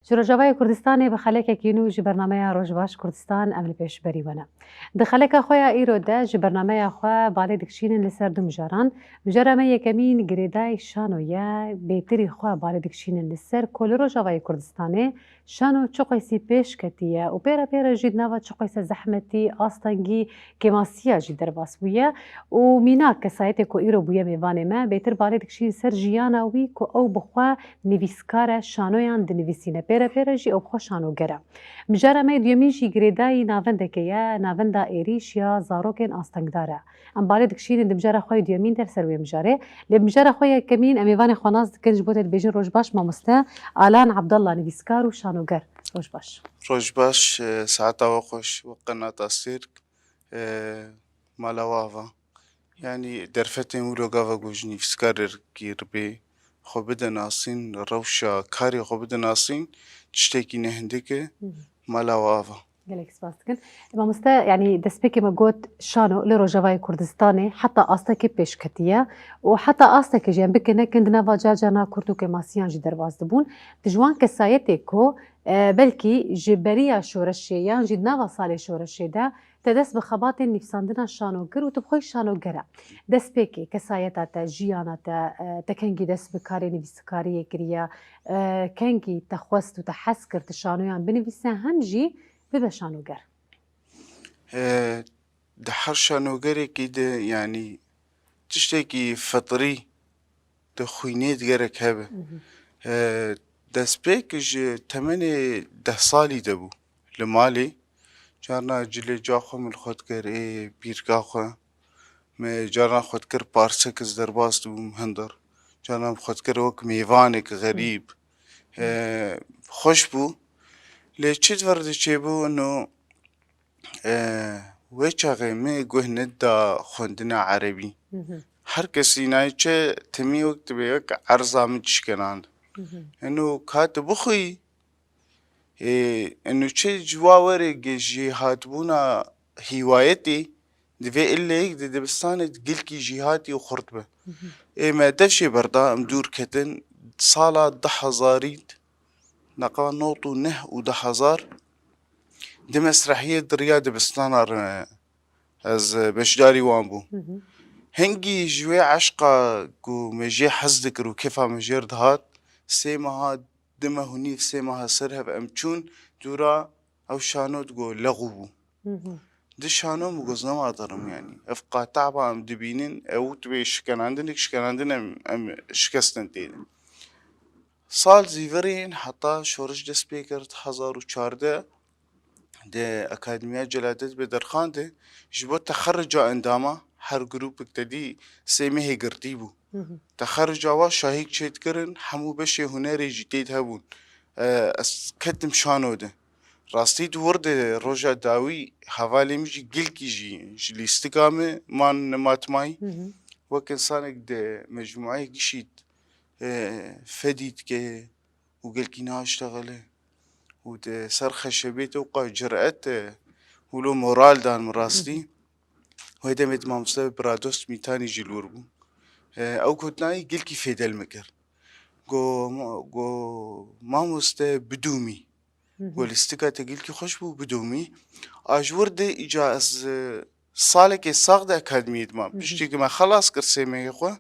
شروجاوای کوردستانی به خلک کینو جی برنامه روجباش کوردستان عمل پیش بری ونه. دخلک خویا ایرو ده جی برنامه خو بالی دکشین لسر دو مجاران. مجرمه یکمین گریدای شانو یا بهتری خو بالی دکشین لسر کل روجاوای کوردستانی شانو چقیسی پیش کتیه و پیرا جید نوا چقیس زحمتی آستانگی کماسیا جی درباس بویه و مینا کسایت کو ایرو بویه میوانه ما بهتر بالی دکشین سر جیانا وی کو او بخوا نویسکار شانویان دنویسینه پیرا جی او بخوا شانوگره. مجرمه دیومین جی گریدای ناونده یا ناونده ایریش یا زاروکن آستانگداره. ام بالی دکشین دمجاره خوی دیومین در سروی مجاره. لمجاره خوی کمین امیوان خواناز کنج بوده بیجن روجباش مامسته آلان عبدالله نویسکار و شانوگر. روجباش. روجباش ساعات وخش وقناة السيرك مالوافا يعني درفتي مولو قافا قوجني في سكارر كيربي خو بدا ناسين روشا كاري خو بدا ناسين تشتكي نهندك مالوافا قالك سباستكن مامسته يعني دسبيكي ما قوت شانو لروجاواي كردستاني حتى آستاكي بيش كتيا وحتى آستاكي جنبك كندنا فاجاجانا كردو كماسيان جي درواز دبون تجوان كسايتي كو بلكي جبريا شورشيان جد ناوا صالي شورشي دا تدس بخبات نفساندنا شانو گر و تبخوي شانو گره دس بيكي كسايتا تا جيانا تا تكنجي دس بكاري نفسكاري كريا كنجي تخوست و تحسكر تشانويان بنفسا همجي ببا شانوگر دحر شانوغري كده يعني تشتكي فطري دخوينيت غيرك هبه دسبيك تمني 10 صالي دبو لمالي جارنا جلي جاخو من خودكر بيرقاخو ما جارنا خودكر بارسكز درباس دبو مهندر جارنا خودكر وك ميفانك غريب خوش بو ليش ورد چيبو انه ويچاغي مي گوه ندا خوندنا عربي هر کسی نایچه تمی وقت به یک عرضه میشکنند انو کات بخوی انو چه جواوره جهاد بونا هوايتي دفي اللي هيك دبستان تقول كي جهاتي وخرطبه ما دفشي بردا مدور كتن صالة 10,000 نقا نوطو نه و10,000 دي مسرحية دريا دبستان از بشداري وانبو هنگی جوی عشقا کو مجی حزدك رو كيفا مجير دهات سيمها دمه هنيف سيمها سرهب امچون دورا او شانو تقو لغوبو دي شانو مقوزنا ما ضرم يعني افقا تعبا ام دبينين او تبي شكان عندنا ام شكستن تيدن سال زيفرين حتى شورج دي سبيكر 1014 دي اكاديمية جلادت بدرخان دي جبو تخرج انداما هر جروب تدي سيمه قرتيبو تخرج وا شاهيك شيت كرن حمو بشي هنري جديد هبون كتم شانو ده راستيد ورد روجا داوي حوالي مجي قلكي جي الاستقامة مان ماتماي وكن سانك ده مجموعي قشيد فديد كي وقلكي ناشتغله وده سرخة شبيت وقا جرأت ولو مورال دان مراستي وهيدا ميت ما مستوى برادوست ميتاني جلور بو او كنتناي قلكي فيدا المكر جو ما مستوى بدومي والاستقا تقلكي خوش بو بدومي اجور دي اجا از صالك الساغدة اكاديمية ما بشتيك ما خلاص كرسي ما يخوا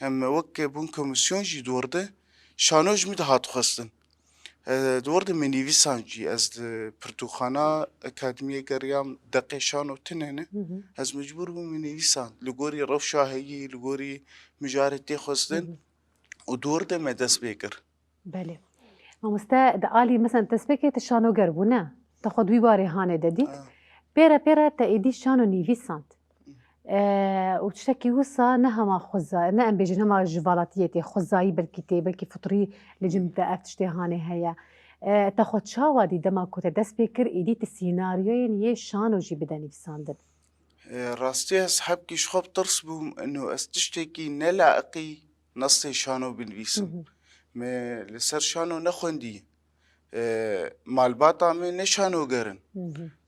هم وكي بون كوميسيون جي دورده شانوج ميد هات خستن دورد مني ويسانجي از برتوخانا اكاديمية قريام دقيشانو تنهنه از مجبور مني ويسان لغوري روشا هي لغوري مجارتي خستن ودورد ما دس بيكر بله مامسته دقالي مثلا تسبيكي تشانو قربونا تاخد ويباري هاني دديت بيرا تأيدي شانو نيفيسانت وتشتكي وصا نهما خزا نعم بيجي نهما جفالاتيتي خزاي بلكي فطري لجم دقات تشتهاني هيا تاخد شاوا دي دما كنت دس بيكر ايديت السيناريو يعني شانو جي بداني بساندن راستي اصحابكي شخوب ترسبهم انه استشتكي نلاقي نصي شانو بنفيسم ما لسر شانو نخوندي مالباطا من نشانو قرن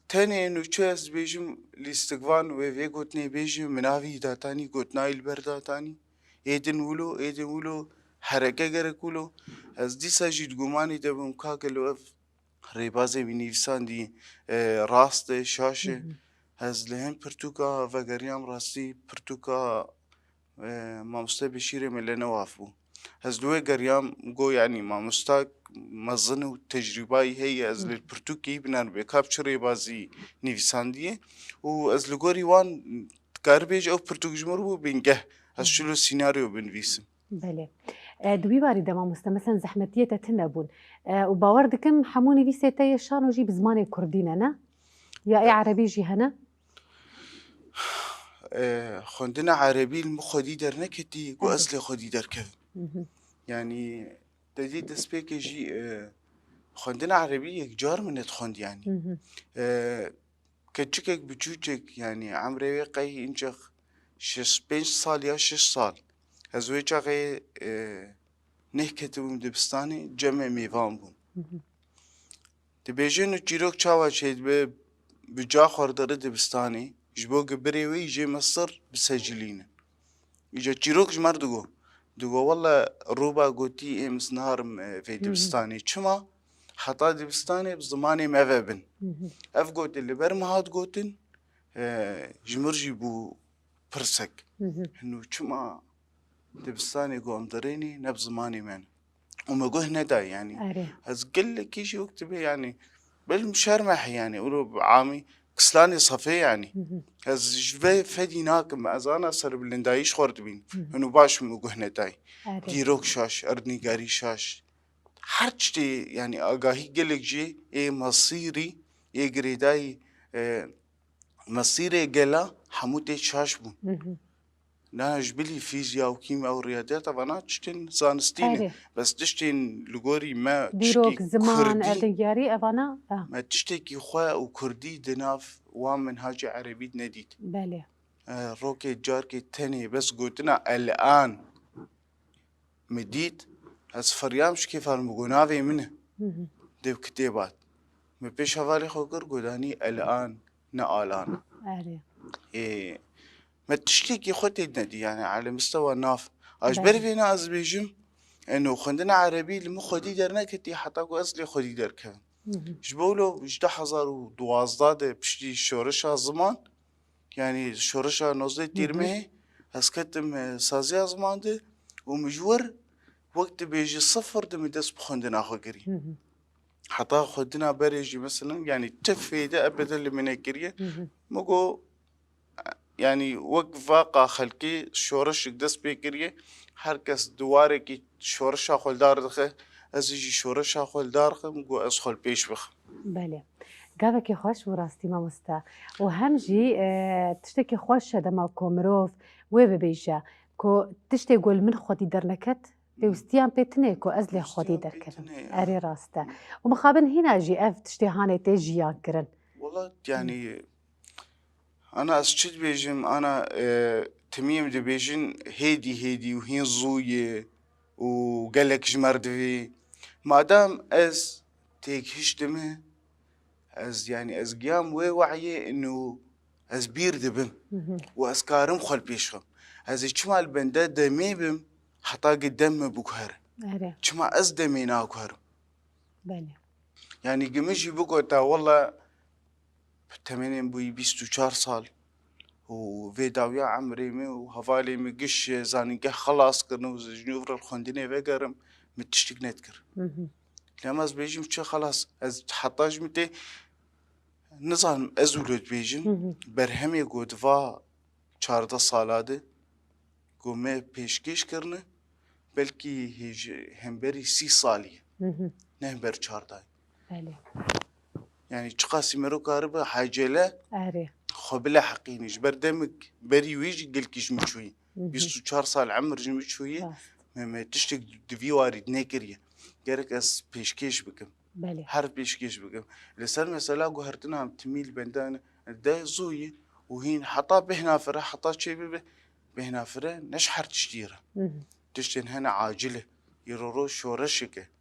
تاني انو چاس بيجم الاستقوان وفي قوتني بيجم منافي داتاني قوتناي البرداتاني ايدن ولو حركة جركولو از دي ساجد جماني دبم كاكلو اف ريبازي بنيفسان دي راست شاشة از لهم برتوكا فاقريام راسي برتوكا مامستا بشيري ملنا وافو از دوي قريام جو يعني مامستا مظنو تجرباي هي از للبرتوكي بنان بكابتشر ريبازي نيفسان دي و از لغوري وان كاربيج او برتوك جمرو بنجه از شلو سيناريو بنفيسم بله دوی باری دما مستمثلا زحمتیه تنبون و باور دکم حمونی وی سیته شانو جی بزمان کردینه نه یا ای عربی جی هنه خوندنا عربي المخدي در نكتي و أصلي خدي در كذا يعني تجي تسبيك يجي خوندنا عربي يكجار من تخوند يعني كتشكك بجوجك يعني عمري قي إنجخ 5 سال يا 6 سال هزوي جاغي نهكتو دبستاني جمع ميفان بون تبيجينو جيروك چاوا شيد بجا خوردر دبستاني جبو قبريوي يجي مصر بسجلين يجا جيروك جمار دوغو والله روبا قوتي امس نهار في دبستاني چما حطا دبستاني بزماني مفابن اف قوت اللي برمهات قوتن جمرجي بو برسك انو چما دبستاني قوم دريني نبزماني من وما قوه ندا يعني از قل كيشي وكتبه يعني بالمشرمح يعني ولو عامي كسلاني صفي يعني از جبه فدي ناكم از انا سر بلندايش خورد بين انو باش مو قوه نداي ديروك شاش اردني قاري شاش حرجتي يعني اقاهي قلق جي اي مصيري اي قريداي مصيري قلا حموتي شاش بون لا جبلي فيزياء وكيمياء ورياضيات طبعا تشتين زانستيني بس تشتين لغوري ما ديروك زمان ادنجاري افانا ما تشتكي خوا وكردي دناف ومن هاجي عربي نديت بله روكي جاركي تاني بس قلتنا الان مديت از فريامش كيف المقنافي منه ديو كتابات ما بيش هفالي خوكر قداني الان نالان إيه ما تشتكي خوتي ندي يعني على مستوى ناف اجبري فينا از بيجم انه خندنا عربي المخدي درنا كتي حطاكو اصلي خدي در كان جبولو 2012 بشتي شورشا زمان يعني شورشا نوزي تيرمي اسكتم سازي زمان ده ومجور وقت بيجي صفر دم دس بخندنا خوكري حطا خدنا بريجي مثلا يعني تفيده ابدا اللي من كريه مقو يعني وقفة خلقي شورش دس بكريه هركس دواركي شورش اخول دار دخه از يجي شورش اخول دار مقو ادخل بيش بخ بله قاعدة خوش وراستي ما مستا وهم جي تشتكي خوش دما كومروف وبيجا كو تشتي قول من خودي درنكت بيوستيان بيتني كو ازلي خودي دركن اري راستا ومخابن هنا جي اف تشتي هاني تيجي كرن والله يعني انا اسشد بيجم انا تميم دي بيجن هيدي وهين زوية وقالك جمردفي مادام از تيك هشتمه از يعني از قيام وعي انه از بير دبم واز كارم خل بيشخم از اجمال بنده دمي بم حطا قدام بكهر اجمع از دمي ناكهر يعني قمشي بقوتا والله تمانين بوي 24 سال وفي داويا عمري مي وهفالي مقش زانيقه خلاص كرنو جنوفر الخنديني فيقرم متشتك نتكر لما از بيجم شو خلاص از حطاج متي نظام ازولد بيجم برهمي قدفا 14 سالاده قومي پیشکش کرنه بلكي هيج همبري 6 سالي نهبر 14 يعني تقاسي مرو كاربه حاجله خبله حقيني جبر دمك بري ويجي قلك جمشوي 24 سال عمر جمشوي ما تشتك دفي وارد نكريه قالك اس بيشكيش بكم حرف بيشكيش بكم لسان مثلا قهرتنا تميل بندان دا زوي وهين حطا بهنا فره حطا شي بهنا فره نشحر تشتيره تشتين هنا عاجله يرورو شورشكه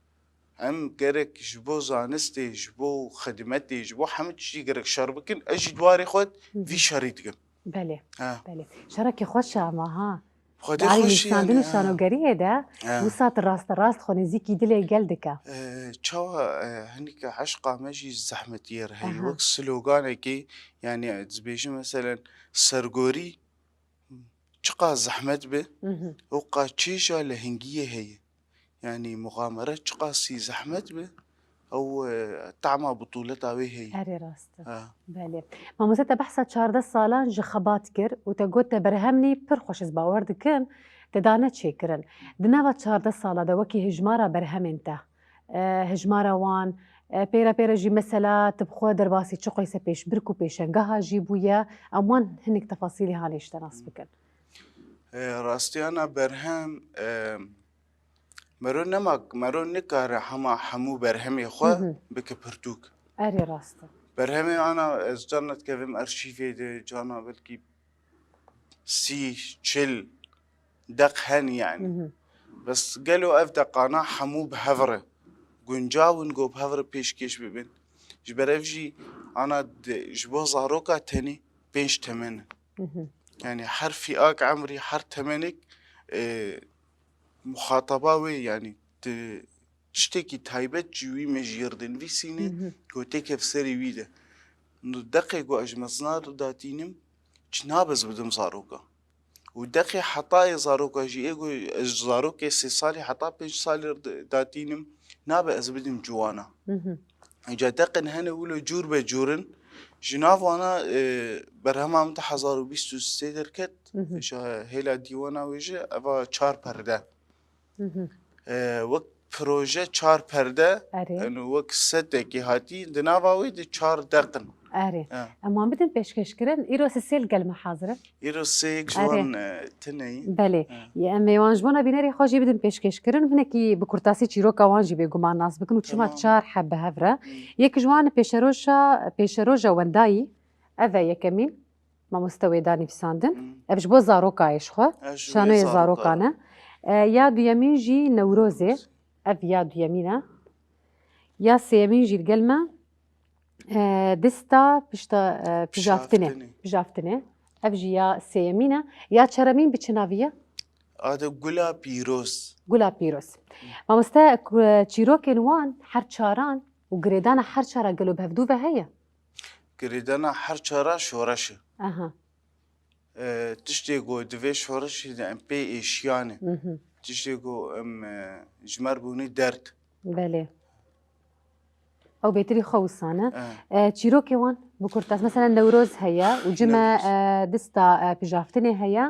ام قرك جبو زانستي جبو خدمتي جبو حمد شي قرك شربكن اجي دواري خود في شريطكم بله بله شركي خوش اما ها خودی علی خوش میساندن یعنی و شانۆگەریە دا وسات ڕاستە خۆ نزیکی دلێ گەل دکە چاوە هەنیکە عشقا مەژی زەحمەتیە هەیە وەک سلۆگانێکی یعنی دەبێژی مەسەلەن سەرگۆری چقا زەحمەت بێ وقا چێژە لە هەنگیە هەیە يعني مغامرة چقاسي زحمت به أو طعمة بطولتها وي هي ئەرێ ڕاستە بەێ مامۆستا بەحسا 14 ساڵان ji xebat kir û te got te berhemnî pir xweş ez bawer dikim te dane çêkirin. Di nava 14 sala de wekî hijmara berhemên te hijmara wan pêra pêra jî mesela tu bixwe derbasî çi qoyse pêşbirk û pêşengeha jî bûye em wan hinek tefasîlê halê ji te nas bikin. راستيانا برهم مرون نكاره همو برهمي خو بك برتوك ئەرێ ڕاستە برهمي أنا از جانت كفم أرشيفي دي جانا بلكي سي تشل دق هن يعني بس قالوا أفدق أنا حمو بهفرة قنجاو نقو بهفرة بيش كيش ببين جبرفجي أنا جبو زاروكا تاني بيش تمنى يعني حرفي آك عمري حر تمنك مخاطبة وي يعني تشتكي تايبت جوي مجيردن في سينة قوتك بسري ويدا دقيق واجمزنار داتينم جنابز بدم زاروكا ودقي حطاي زاروكا جي ايقو زاروكا 6 صالي حطا 5 صالي داتينم نابا ازبدم جوانا اجا دقن هنا ولو جور بجورن جناف وانا برهما متى 1023 دركت هيلا ديوانا ويجي افا 4 پرده وقت پروژه 4 پرده انه وقت سدکی هاتی دناواوی دی 4 دقن ئەرێ ئەمان بدن پێشکەشکردن ئیرۆ سێل گەلمە حاضرە ئیرۆ سێک جوان تنەی بەێ ئەم میێوانژبووە بینەری خۆشی بدن پێشکەشکردن هەنێکی بە کورتاسی چیرۆکەوانژی بێگومان ناز بکن و چما 4 حەب بە هەورە یەک جوانە پێشەرۆژە وەندایی ئەڤە یەکەمین مامۆستە وێدانی پیساندن ئەش بۆ زارۆکایشخوا شانۆیە زارۆکانە یا دویەمین ژی نەورۆزێ ئەڤ یا دویەمینە یا سێمین ژیر گەلمە دستا پژافتنێ ئەف ژی یا سێیەمینە یا چەرەمین بچناویە ئادە گولا پیرۆز گولا پیرۆز مامۆستا چیرۆکێن وان هەر چاران و گرێدانە هەر چارە گەلو بەهەفتوو بە هەیە گرێدانە هەر چارە شۆڕەشە تشتێک گۆ divê şoreşê de em pê êşiyane tiştê got em ji bûnî derd بەێ ئەو بێتری خەوسانە چیرۆکێ وان بە کورتاس مەسەلەن نەورۆز هەیە و جمە دستا پیژافتنێ هەیە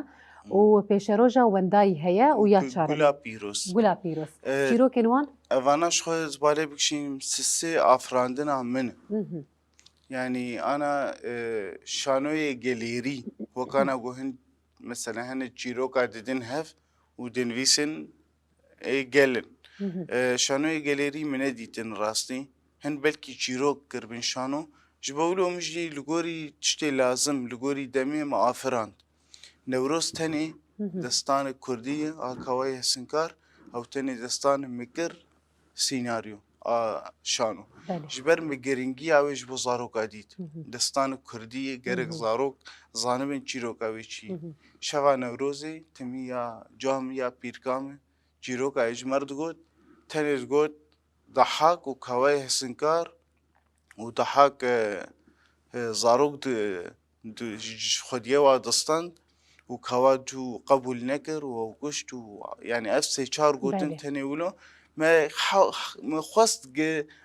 و پێشەرۆژە وەندایی هەیە و یا چارە گولا پیرۆز چیرۆکێن وان ئەڤانەش خۆ زبالێ بکشین سسێ ئافراندنا من يعني أنا شانوية جاليري وكان جوهن مثلا هن تشيروكا ددن هف ودن فيسن جالن شانوية جاليري من ديتن راستي هن بلكي تشيروك كربن شانو جبولو مجدي لغوري تشتي لازم لغوري دمي معافران نوروز تاني دستان كردية آكاوية سنكار أو تاني دستان مكر سيناريو شانو جبر مگرنگی اویش بو زاروک ادید دستان کردی گرگ زاروک زانبن چیروک اوی چی شوا نوروزی تمی یا جام یا پیرکام چیروک ایج مرد گود تنیز گود ضحاك و کوای حسنکار و ضحاك زاروک خودیه و دستان و کوا جو قبول نکر و گشت و يعني اف سي 4 گودن تنیولو ما خواست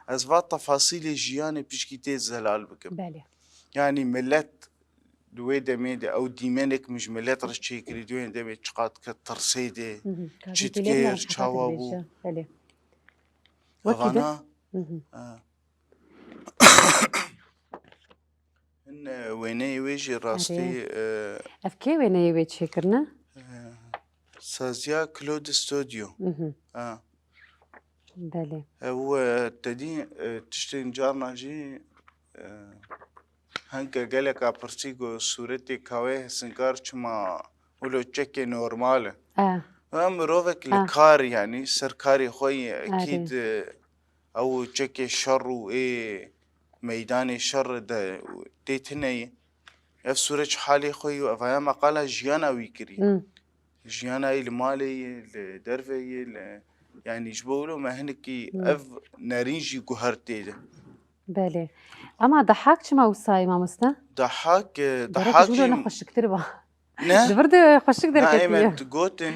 از وقت تفاصيل جياني بشكيتي زلال بكم يعني ملت دوي دميد او ديمانك مش ملت رش تشيكري دوي دميد تشقات كترسيدي تشتكير تشاوابو أغانا هن ويني ويجي راستي افكي ويني ويجي شكرنا سازيا كلود ستوديو بله هو تدين تشتين جارنا جي هنكا قالك برسيقو صورتي كاويه سنكار چما ولو تشكي نورمالة هم روفك الكار يعني سركاري خوي اكيد او تشكي شر و ايه ميداني شر ده ديتني اف صورة حالي خوي وافايا مقالة جيانا ويكري جيانا المالي درفي يعني جبولو ما هنكي اف نارينجي جوهرتي ده بله اما ضحك چما وصاي مامستا ضحك درك جبلو ضحاكي نخش كتير با نه دبرد خشك نائما دركتيه تقوتن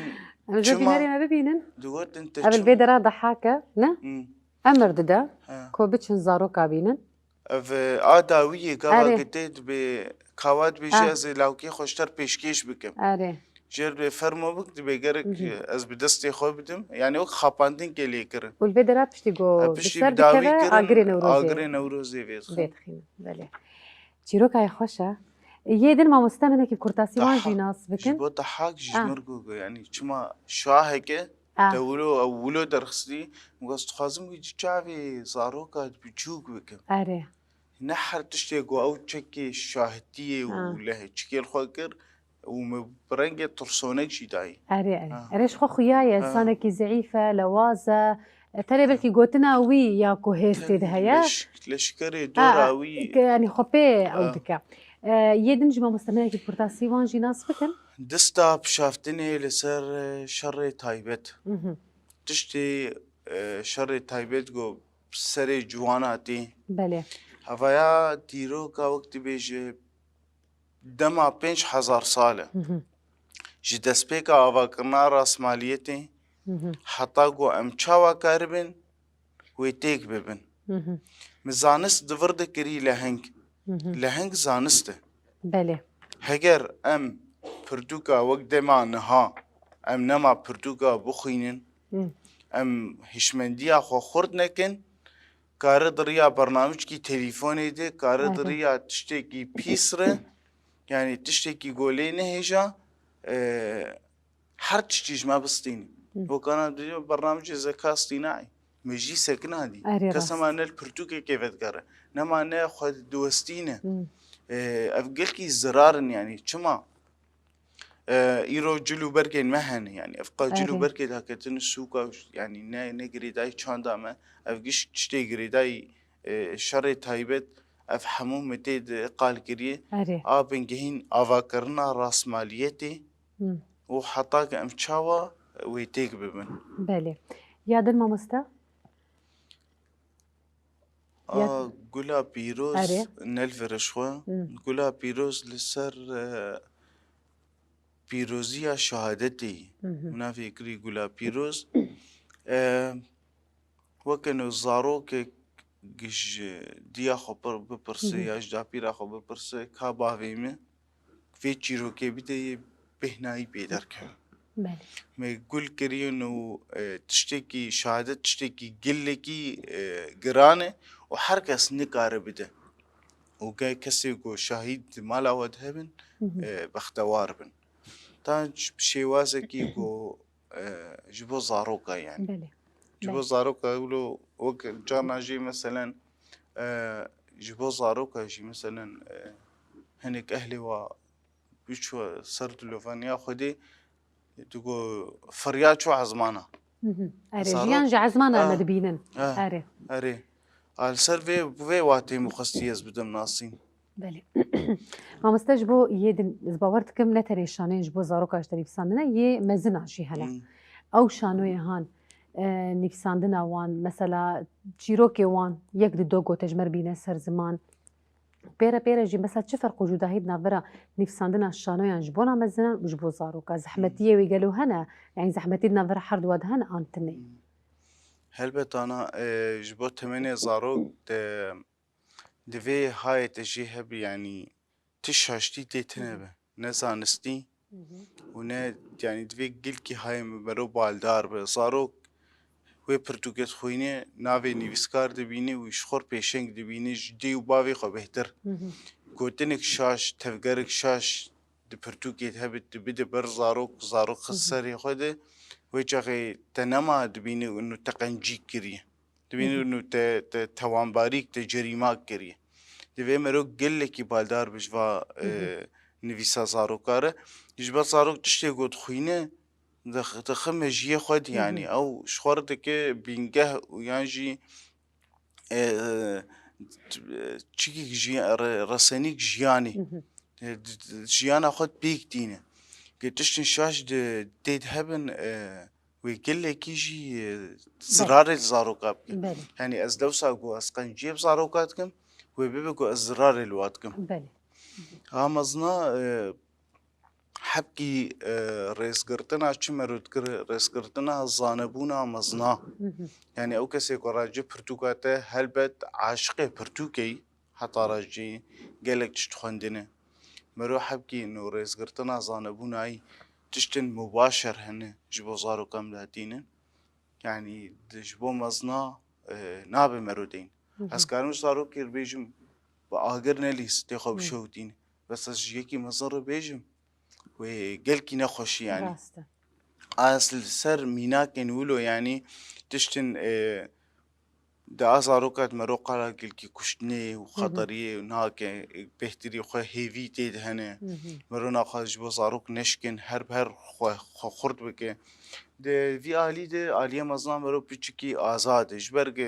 انا جوفي چما ناري ما ببينن تقوتن قبل تشما بيدرا ضحاكه نه امر ددا كوبتشن زارو كابينن اف آداویه گاوا اره گتید به کاواد بیشه از لاوکی خوشتر پیشکش بکم اره جر به فرمو بک دی بگرک از به دستی خود بدم یعنی او خاپاندین که لی کرن والبيدرا بشتي جو پشتی بسر بداوی بكذا اجري کرن نوروزي آگره نوروزی وید خم بيت خيم بله چیروک ای خوشه یه ما مستمنه که کرتاسی وان ضحك جیناس بکن جبو ضحك جمرگو يعني چما شاه که تولو اولو درخستی مقصد خازم ويجي چاوي زاروكا بجوك بكم اره نحر تشتيقو او تشكي شاهدتي وله تشكي الخوكر ومبرنجة ترسونك شي داي اره اريش خو خيايا انسانك ضعيفه لوازه ترى بلكي قوتنا وي يا كوهيستي دهيا ليش كري دورا وي يعني خبي او دكا يدن جما مستمنه که کرتاسی وان جیناس بکن دستا بشافتني لسر شر تايبت تشتي شر تايبت جو سري جواناتي بله هفايا ديروكا وقت بيجي دما 5000 سالة جي دسبيكا آوا كرنا راسماليتي حتا جو امچاوا كاربن ويتيك ببن مزانست دورد كري لهنگ زانسته بله هگر ام پرتوكا وقت دما نها ام نما پرتوكا بخينن ام هشمنديا خو خورد نكن کار دریا برنامج کی تليفوني دي کار دریا تشتي کی پیسره يعني تشتي کی گوله نهيجا هر چیز ما بستيني وكان برنامج ذكاء اصطناعي مجي سكنه دي كسما نل برتوكي كيف تقرا نما ناخذ دوستينه افقلكي زرار يعني كما ايرو جلو بركن مهن يعني افقا جلو بركن هكتن السوق يعني نقري داي چاندا ما افقش تشتي قري داي شر تايبت افهمو متيد قال كريه بنجهين افاكرنا راسماليتي وحطاك امشاوا ويتيك بمن بله یادن مامستا قولا بيروز نلفرشوا قولا بيروز لسر بيروزيا شهادتي منافي كري قولا بيروز وكانوا زاروك جش ديا خبر ببرسي ياش دا بيرا خبر ببرسي كابا فيمي في تشيروكي بدي بهناي بيدرك بله ما يقول كري انه تشتكي شهادة تشتكي قلكي قرانة وحركة سنكارة بده وكاي كسيكو شهيد مالا ودهبن باختوار بن تانج بشيوازكي كو جبو زاروكا يعني بله جبو زاروكا يقولوا وك جارنا جي مثلا جبو زاروكا جي مثلا هنك اهلي و بيشو صرت لوفانيا خدي تقول فريات شو عزمانة جيان جا عزمانة مدبينن أري السر في واتي مخصيص بدم ناصين بله ما مستجبو يدن زباورتكم نتري شانين جبو زاروكا اشتري بساندنا يه مزنا شي هلا او شانو يهان نفساندنا وان مثلا چیروکی وان یک دو گو تجمر بینه سر زمان بيرا جي مثلا چه فرق وجود هيد نافرا نفساندنا الشانويان جبونا مزنا وجبو زاروكا زحمتيه ويقالوا هنا يعني زحمتي نافرا حرد واد هنا انتني هلبت انا جبو 8 زاروك دفي هاي تجيها يعني تشاشتي تيتنبه نزانستي ونا يعني دفي قلكي هاي مرو بالدار بزاروك وی پرتوکت خوینه ناوی نویسکار دبینه و شخور پیشنگ دبینه جدی و باوی خو بهتر گوتنک شاش تفگرک شاش د پرتوکت هبت بده بر زاروک خسری خوده و چاقی تنما دبینه انو تقنجی کریه دبینه انو توانباریک تجریمات کریه دوی مرو گله کی بالدار بجوا نویسا زاروکاره جبا زاروک تشتی گوت خوینه دخم جيه خود يعني او شخوردك بينجه ويانجي تشيك جي رسانيك جياني جيانا خود بيك دينه تشتن شاش ديد هبن ويقول لك يجي زرار الزاروكاب بله يعني از دوسا جو اسقن جيب زاروكاتكم وبيبقوا الزرار الواتكم بله هامزنا حبكي رئيس قرطنا چمرود كر رئيس قرطنا زانبونا مزنا يعني او كسي قراجي برتوكاته هلبت عاشقه برتوكي حتى راجي قالك تشتخندنه مرو حبكي انه رئيس قرطنا زانبوناي تشتن مباشر هنا جبو زارو كاملاتين يعني جبو مزنا نابي مرودين اسكارم زارو كير بيجم بآخر نليس تخوب شوتين بس اجيكي مزر بيجم وقالكي نخوش يعني راسته اصل سر ميناك نقولو يعني تشتن دا ازاروكات مرو قرا قالكي كشتني وخطريه وناك بهتري خو هيفي تيد هنا مرو ناخذ جبو زاروك نشكن هر خو خرد بك ده في آلي ده آلية مزنا مرو بيچكي آزاد جبرگ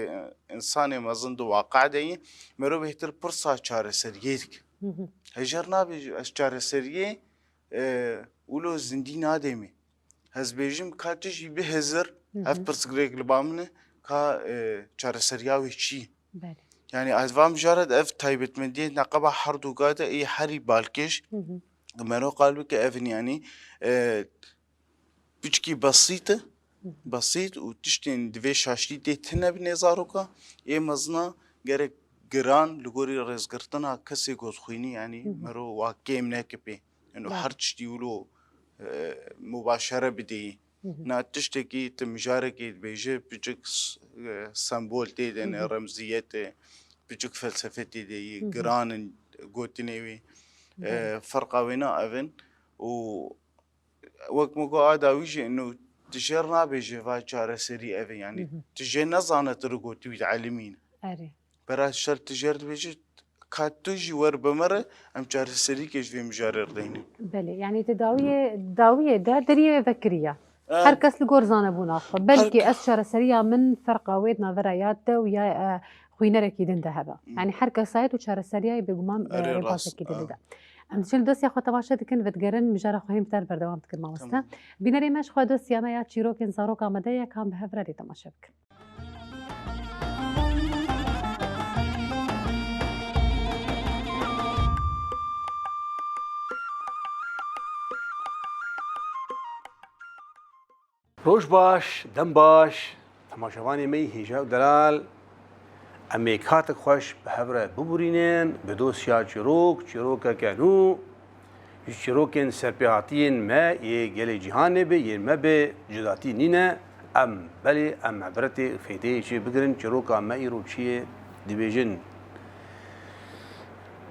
انسان مزن دو واقع ده مرو بهتر پرسا چاره سريك هجر نابي چاره سريه ولو زندي نادمي هز بيجم كاتجي بهزر اف برسغريك لبامنه كا چاره سرياوي چي بله يعني ازفام جارد اف تايبت مدي نقبه حردو قاده اي حري بالكش مرو قالبك افن يعني بيچكي بسيط وتشتين دفي شاشتي دي تنه بنزاروكا اي مزنا گرك گران لغوري رزقرتنا كسي گوز خويني يعني مرو واقيم نكبي انه هر تشتي ولو مباشره بدي نا تشتكي تمجاركي بيجي بيجك سمبول تي يعني رمزيات بيجك فلسفه دي جران غوتنيوي فرقه وينا افن و وقت مكو اداويجي انه تجرنا بيجي فاچاره سري افن يعني تجينا زانه ترغوتي بتعلمين اري برا شر تجرت بيجي كاتوجي ور بمره ام چاره سري كيش في مجارر ديني بله يعني داوية ده دريه فكريه هر کس لگور زانه بونا خو بلکه از شر سريع من فرقاويت نظريات ويا خوينره كيدن دهبا يعني هر کس هايت و شر سريع بگومام رباطه كيدن ده ام شل دوسيا خو تماشا دكن بتگرن مجاره خویم تر بردوام تكن ما وستا بينري مش خو دوسيا ما يا چيروكن زاروك امده كان بهفره دي تماشا بك روش باش دم باش تماشاوانی می هیجا و دلال امی کاتک خوش به هفره ببورینن به دوسیا چیروک کنو چیروکن سرپیاتین ما یه گل جهان به یه ما به جداتی نینه بله عبرت فیده چی بگرن چیروکا ما ایرو چیه دیویژن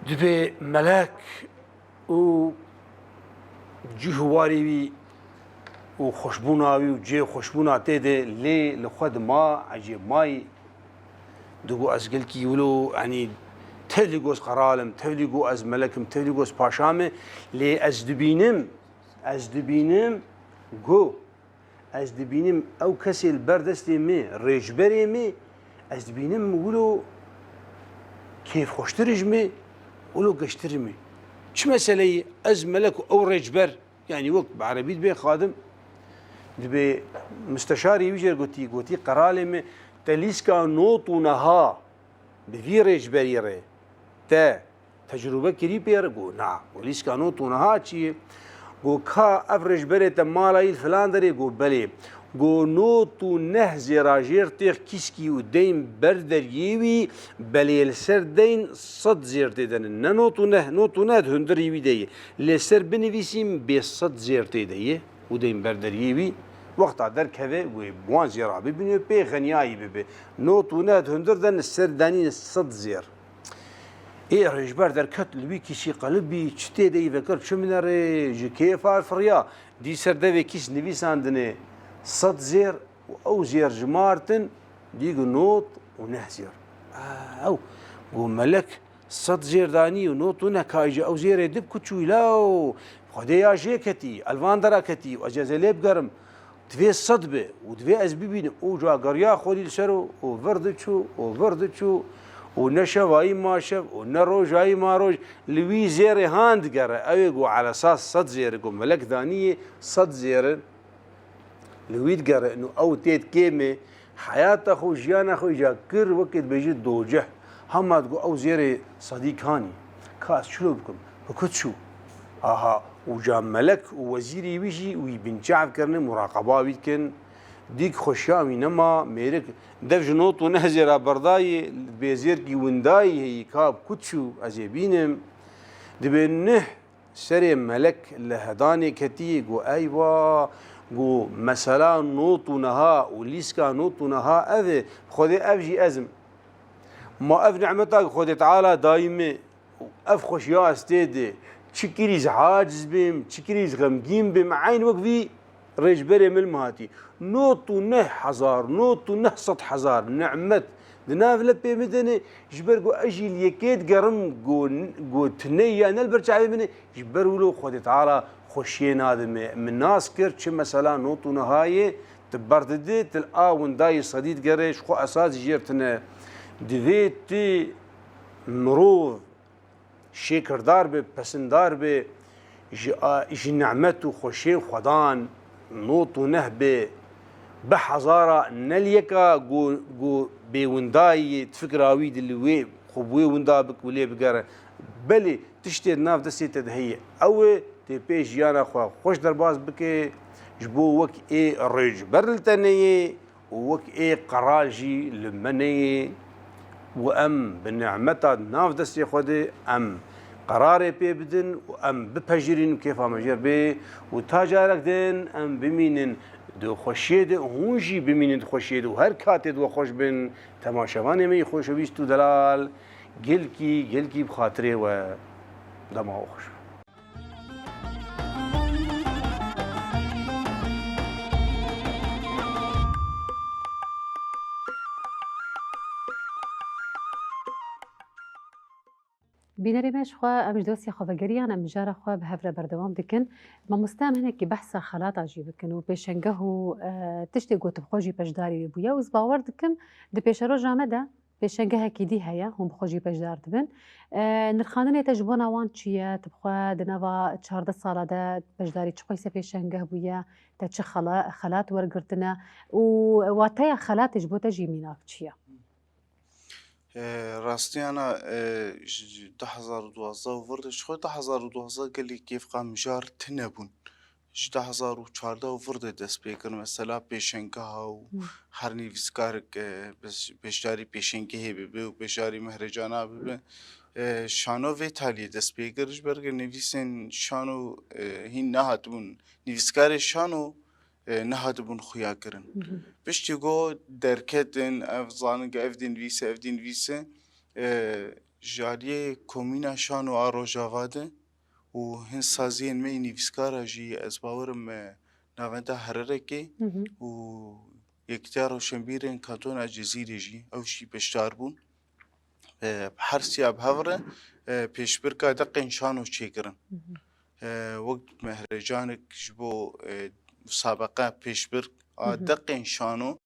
دبی ملک و جهواری و خوشبوناوی و جه خوشبونا تیده لی لخود ما عجیب مای دگو از گل کی ولو يعني تهلقوس قرالم تهلقو از ملكم تهلقوس پاشامه لی از دبینم گو از دبینم او کسی البردستی می ریجبری می از دبینم ولو كيف خوشترج می ولو قشتر می چه مسئله از ملك او ریجبر يعني وقت بعربيت بي خادم دبي مستشاري ويجر قوتي قرالم تليسكا نوتو نها بفيرج بريره تا تجربه كري بير قو نا وليسكا نوتو نها چي قو كا افرج بريت مالاي فلان دري قو بلي قو نوتو نه زراجير تيخ كيسكي ودين بردر يوي بلي السر دين صد زير تيدن نوتو نه هندر يوي دي لسر بنفيسيم بصد زير تيدي ودين بردر يوي وقت در كذا وبوان زيرا ببنيو بي غنياي ببي نوتو نه هندر دن السر دانين صد زير ايه رجبر در كت لبي كيشي قلبي چتي دي فكر شو من ري كيف فريا دي سر ده كيس نفيساندني صد زير او زير جمارتن ديجو نوت ونه زير او قو ملك صد زير داني ونوت ونه كايجا او زير يدب كتشو لاو خديا جيكتي الفان دراكتي واجازه ليب قرم تفي صدبه وتفي ازبيبين او جا قريا خودي لسرو وفردتشو ونشوي ما شف ونروجاي ما روج لوي زير هاند قرا أيقو على أساس صد زير يقول ملك ثانية صد زير لوي تقرا إنه أو تيت كيمة حياة أخو جيان أخو جا كر وقت بيجي دوجه هم تقول أو زير صديق هاني كاس شلو بكم بكت شو آها وجا ملك ووزيري بيجي ويبن شعب كرني مراقبة بيتكن ديك خوشاوي نما ميرك دف جنوط ونهزر برداي بيزير كي ونداي هي كاب كتشو أجيبينم دبنه سري ملك لهداني كتي جو أيوا جو مثلا نوط ونها وليسكا نوط ونها أذي خذي أفجي أزم ما أف نعمتك خذي تعالى دايمة أف خوشيا استيدي تشكريز عاجز بهم تشكريز غمجين بهم عين وقفي رجبري من المهاتي نوط ونه حزار نوط ونه صد حزار نعمت دناف لبي مدني جبر جو اجي اليكيد قرم جو تنيا نلبرجع مني جبر ولو خذ تعالى خشين هذا من ناس كرتش مثلا نوط ونهايه تبرد تلقى ونداي صديد قريش خو اساس جيرتنا دفيتي مروض شكر داربه پسند داربه جي نعمت وخوشين خدان نوط ونهبه بحزارة نليكا جو بونداي تفكراوي اللي وي خبوي وندا بك ولي بقرا بلي تشتي ناف دسي تدهي او تي بي جيانا خو خوش درباز بك جبو وك اي ريج برلتني وك اي قراجي لمني وام بنعمتها ناف دسي خدي ام قراري بي بدن وام ببجرين كيف مجر بي وتاجرك دين ام بمينن دو خوشید هونجی ببینید خوشید و هر کات دو خوش بن تماشاوانه می خوش ویست و دلال گل کی بخاطره و دماغ خوش بینەری مێشخوا ئەمش دۆستی خۆڤەگەریان ئەم جارە خوا بە هەورە بەردەوام دکن مامۆستا هەنێکی بەحسا خەلاتاژی بکن و پێشەنگە و تشتێک گوتبخۆژی پەشداری بووە و باوەڕ دکم دە پێشە ڕۆژامەدا پێشەنگەهەکی دی هەیە هەم بخۆژی پەشدار دبن نرخانێتە ji بۆ ناوان چییە تبخوا دنەوە 14 ساڵادا پەشداری چ قۆیسە پێشەنگە بووە تا چ خەلات وەرگرتنە و واتەیە خەلاتش بۆ تەژی میناک چییە؟ راستيانا 2012 وفرد شخو 2012 قال لي كيف قام مجار تنبون 2014 وفرد دست بيكر مثلا بيشنكها وحرني فيسكارك بيشاري بيشنكي هي بيبي وبيشاري مهرجانا بيبي شانو في تالي دست بيكر جبرق نفيسن شانو هين نهاتبون نفيسكاري شانو نهاتبون خويا كرن بشتي جو دركتن افزانك افدين فيسا جاريه كومينا شانو ارو جافاده و هن سازين مي نفسكارا جي اسباورم نافنتا هرركي و يكتارو شمبيرين كانتونا جزيري جي او شي بشتاربون بحرسي ابهفره بيشبركا دقين شانو شيكرن وقت مهرجانك جبو مسابقة بيشبرك دقين شانو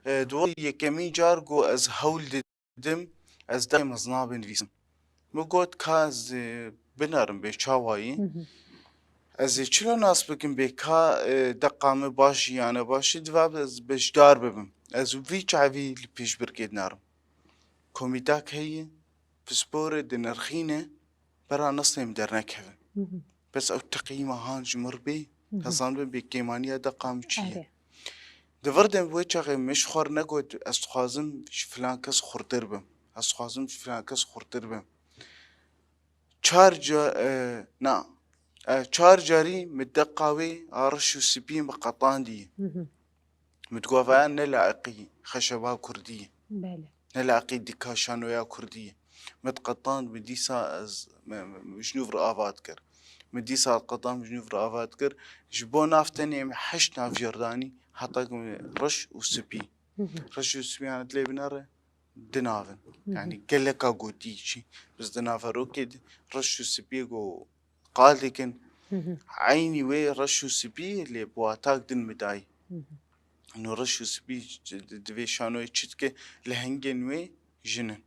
دول يكمي جارجو از هول دم از دايم مزنابن فيسم مقود كاز بنارم بشاواي از چلو ناس بكم بكا دقامي باشي يعني باشي دواب از بشدار ببم از في چاوي بيشبرك نارم كوميداك هي بسبور دنرخينه برا نص مدرنا كفن بس او تقييمه هان جمر بي هزان بكيمانيا دقام چيه دفردم بوچاقي مش خور نقود استخازم فلان كس خورتر بم استخازم فلان كس خورتر بم چار جاري مدقاوي ارشو سبين بقطان دي متقوفان نلاقي خشبا كردية نلاقي دكاشان ويا كردية متقطان بديسا از جنوب رآفات كر مديسا قطان جنوب رآفات كر جبو نافتني حش ناف جرداني حطاكم رش وسبي رش وسبي يعني تلاقي بناره دنافن يعني كلكا قوتيشي بس دنافرو كده رش وسبي جو قال لكن عيني وي رش وسبي اللي بواتاك دن مداي انه رش وسبي دفي شانو يتشتك لهنجن وي جنن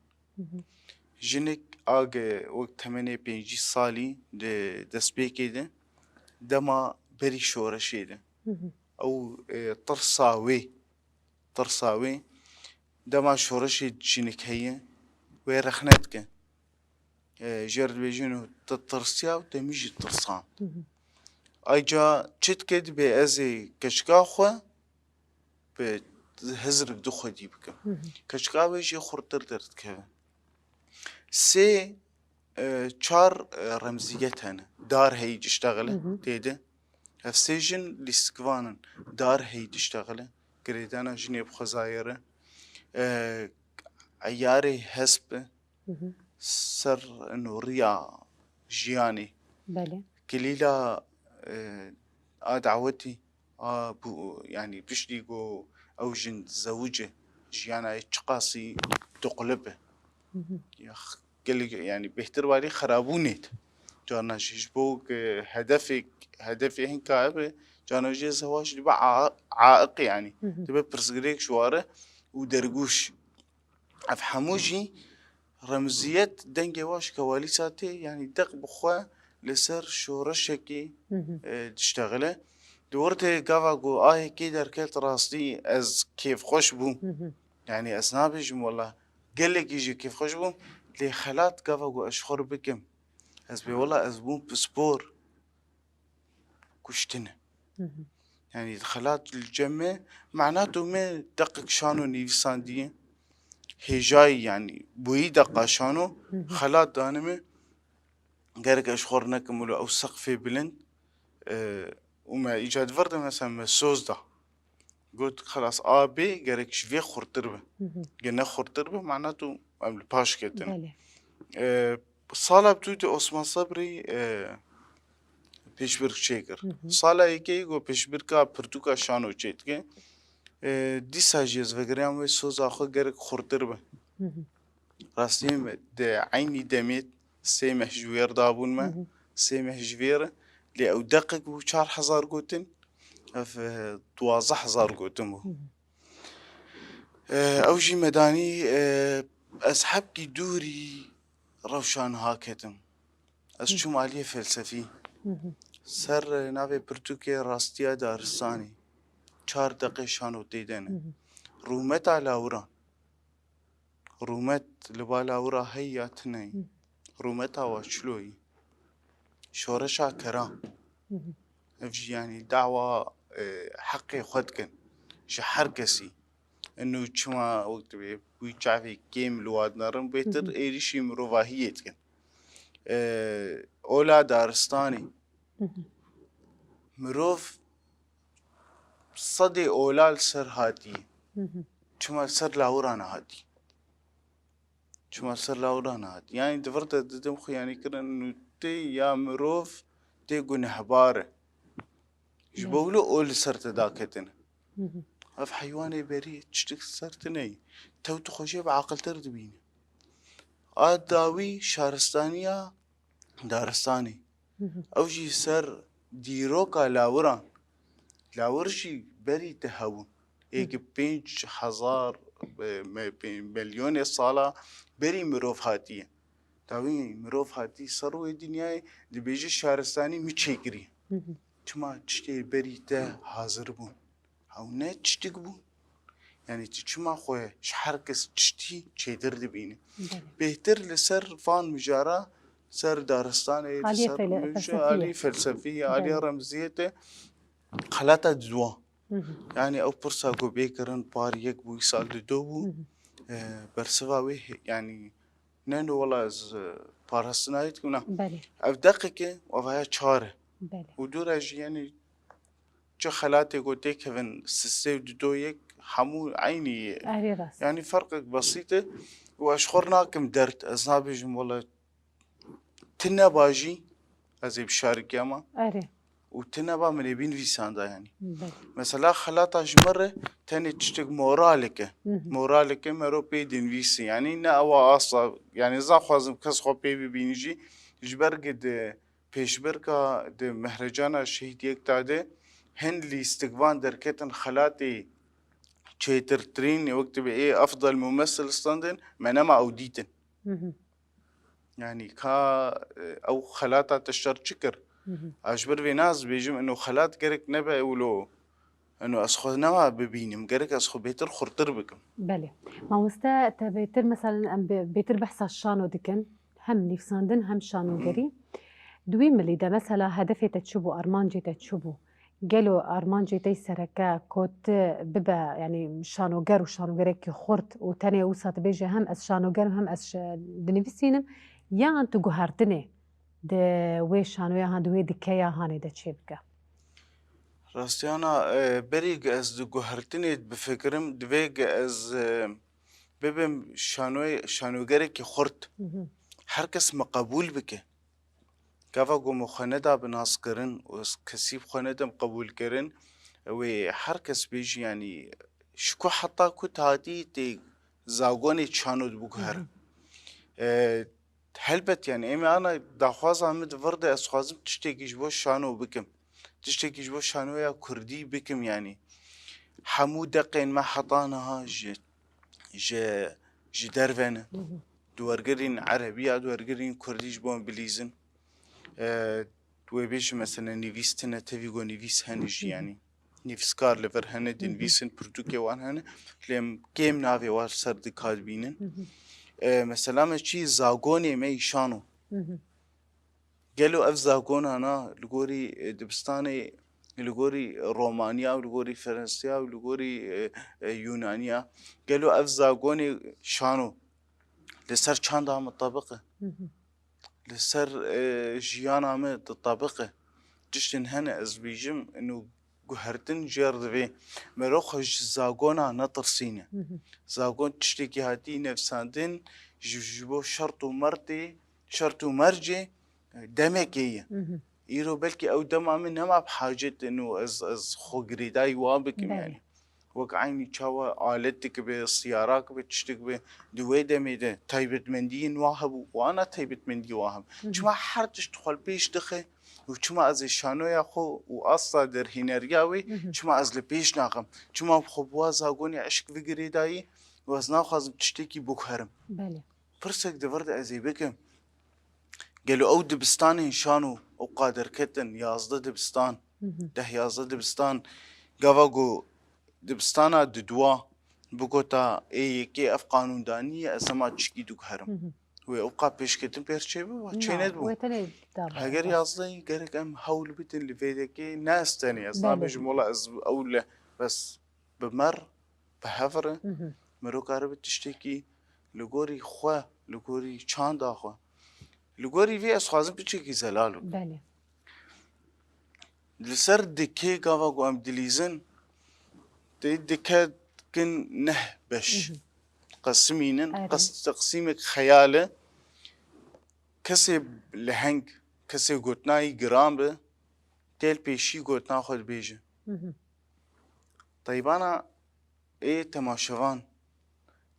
جنك آگه وقت همینه 5 سالی دست بکیده دما بری شورشیده او ترساوي دما شورشي جنك هي ويرخنتك جرد بيجينو تترسيا وتميجي ترسان ايجا تشتكد بأزي كشكاخوا بهزرك دخو ديبك كشكاوي جي خورتر درتك سي چار رمزيتهن دار هي تشتغل تيده هفسيجن لسكوانن دار هي تشتغل قريدانا جنيب خزايره عياري هسب سر انه ريا جياني بله كليلا دعوتي يعني بشليقو او جن زوجه جيانا يتشقاسي تقلبه قال يعني بيهتر بالي خرابونيت جانا شبوك هدفي هن كعبه جانا جي زواج تبع عائق يعني تبع برسغريك شواره ودرقوش افحموجي رمزية دنجي واش كواليساتي يعني دق بخوا لسر شورشكي تشتغله دورتي قافاقو كي دركت راسي از كيف خوش بو يعني اسنابجم والله قال لك يجي كيف خوش بو لي خلات قافاقو اشخر بكم از بي والله از بو بسبور كشتنا يعني خلات الجمع معناته ما دقق شانو نيفسان دي هجاي يعني بوي دقا شانو خلات دانمي قارك اشخور نكملو او سقفي بلند وما ايجاد فرد مثلا سوز ده قلت خلاص بي قارك شفيه خورتربه قلنا خورتربه معناته عمل باش كدن صالة بتوتي عثمان صبري پیشبرک چیکر سالا یکی گو پیشبرکا پرتوکا شانو چیتکه دیسا جیز وگریم و سوز آخو گرک خورتر به راستیم ده عینی دمیت سه محجویر دابون ما سه محجویر لی او دقیق بو 4000 گوتن اف 12000 گوتن بو او جی مدانی اصحاب کی دوری روشان هاکتم از شمالی فلسفی سر ناوی پرتوکی راستیا دارستانی 4 دقیقه شانو دیدن رومتا لاوران رومت لبا لاورا هیاتنی رومتا واشلوی شورشا کرام افجي يعني دعوة حقي خدكن شحر كسي انه چما وقت بيچافي كيم لواد نارن بيتر ايريشي مروفاهيتكن اولا دارستاني مروف صدي اولال سر هاتي چما سر لاورانا هاتي چما سر لاورانا هاتي يعني دفرت دمخ يعني كرن انه تي يا مروف تي قنهباره جبولو اول سرت داكتنا اف حيواني بريء تشتك سرتني تو تخشي بعقل تردبيني داوي شارستانيا دارستاني اوجي سر ديروكا لاورشي بري تهون ايك 5000 مليون صالة بري مروف هاتية داوي مروف هاتي سروي دنياي دي بيجي شارستاني متشكري تما تشتي بري ته حاضر بون او نه تشتك بون يعني تشما خويا شحركس تشتي تشيدر دبيني بهتر لسر فان مجارة سر دارستاني آلية فلسفية آلية رمزية خلاتا دزوا يعني او برسا قو بيكرن باريك بو يسال دوبو برسواوي يعني نانو والله از بارستنايت كنا او دقيقة وفايا چاره ودورج يعني جو خلاتي قو تيكفن سسيو دويك حمو عيني يعني فرق بسيطة واشخرناكم درت ازنابيجم والله تنا باجي ازي بشارك ياما وتنا با من يبين في ساندا يعني مثلا خلاطة جمرة تاني تشتق مورالك مرو بي دين فيسي يعني نا اوا اصلا يعني زا خوازم كس خو بي بينجي جبر قد بيشبركا دي مهرجانا شهيد يك تاده هن اللي استقبان دركتن خلاتي تشيتر ترين وقت بإيه أفضل ممثل ستاندن معناما أوديتن يعني او خلاتا تشتر شكر اجبر في ناس بيجم انه خلات قرك نبا يقولوا انه اسخو نوا ببينم قرك اسخو بيتر خرطر بكم. بله مامۆستا تا بێتر مەسەڵەن ئەم بێتر بەحسا شانۆ دکن هەم نیفساندن هەم شانۆگەری دوی ملیدا مەسەلا هەدەفێتە چوو بوو ئەرمانجێتە چوو بوو گەلۆ ئەرمانجێتەی سەرەکە کۆت ببە ینی شانۆگەر و شانۆگەرێکی خورد و تەنێ و ساتبێژە هەم ئەس شانۆگەرم هەم ئەس دنویسینم یان تو گوهارتنێ وێ شانۆیە هەندوێ دکەیە هاانێ دەچێ بکە. راستيانا بريق از جوهرتني بفكرم دويق از ببم شانوغرك خرط هركس مقبول بك كافا قومو خاندا بناس كرن وكسيب خاندا مقبول كرن وحركس بيجي يعني شكو حتى كنت هادي تي زاغوني تشانو بوكهر هلبت يعني اما انا داخواز عمد ورده اسخوازم تشتكي جبو شانو بكم تشتكي جبو شانويا كردي بكم يعني حمو دقين ما حطانها جي درفنا دوارقرين عربية دوارقرين كردي جبو انجليزن ويبيش مثلا نيفيستنا تفيقو نيفيس هنج يعني نيفسكار لفر هنه دنفيسن بردوكي وان هنه لهم كيم نافي وار سرد كادبينن مثلا ما چي زاغوني ما يشانو قالوا اف زاغون انا لغوري دبستاني لغوري رومانيا ولغوري فرنسيا ولغوري يونانيا قالوا اف زاغوني شانو لسر چاندا مطابقه لسر جيانا مطابقه جشتن هنا از بيجم انه قهرتن جرد في مروخش زاغونا نطرسينه زاغون تشتكي هاتي نفساندن جبو شرط ومرجي دمكية إيرو بلكي أو دم من ما بحاجة إنه از خو قريداي وابك يعني وقعيني تشاوا آلتك بالسيارات بتشتك بدوي دمي ده تايبت مندين واهب وأنا تايبت مندي واهب شما حرتش تدخل بيش دخل وشما از شانو يا خو وأصلا در هنرياوي شما از لبيش ناقم شما بخبوا زاغوني عشق في قريداي وزنا خازم تشتكي بوكهرم بله فرسك دورد أزي بكم قالوا أو دبستان شانو أو قادر كتن يازد دبستان ده يازد دبستان قاوغو دبستانا ددوا بقوتا كي أف قانون دانية أسما تشكي دوك هرم وأوقا بيش كتن بيرشي بو تشيند بو هاگر يازدي قرق أم هول بيتن لفيدكي ناس تاني أصلا بجمولا أز أولى بس بمر بهفر مرو قارب تشتكي لغوري خوا لغوري چاند آخوا لغوري في أسخازم بيشكي زلالو بله لسر دكي قاوغو أم دليزن دي دكا كن نه بش قسمينن تقسيمك خياله كسي لهنگ كسي قوتناي جرامبه تيل بيشي قوتنا خود بيجي طيب أنا تماشوان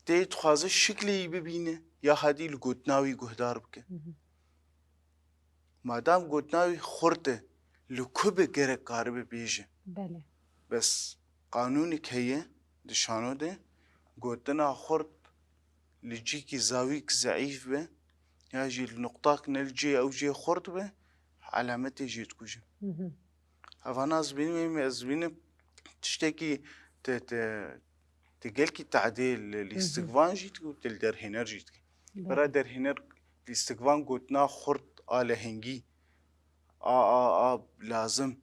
تي تخازه شكلي ببينه يا هادي القوتناوي قهدار بك مادام قوتناوي خورته لكوبه غير قارب بيجي بله بس قانونك هي دشانو ده قوتنا خورت لجيكي زاويك ضعيف به يجي النقطاك نلجي او جي خورت به علامتي جيت كوجي هفانا زبيني تشتكي تقلكي تعديل الاستقفان جيتكو تلدر هنر جيتكي برا در هنر الاستقفان قوتنا خورت آله هنگي لازم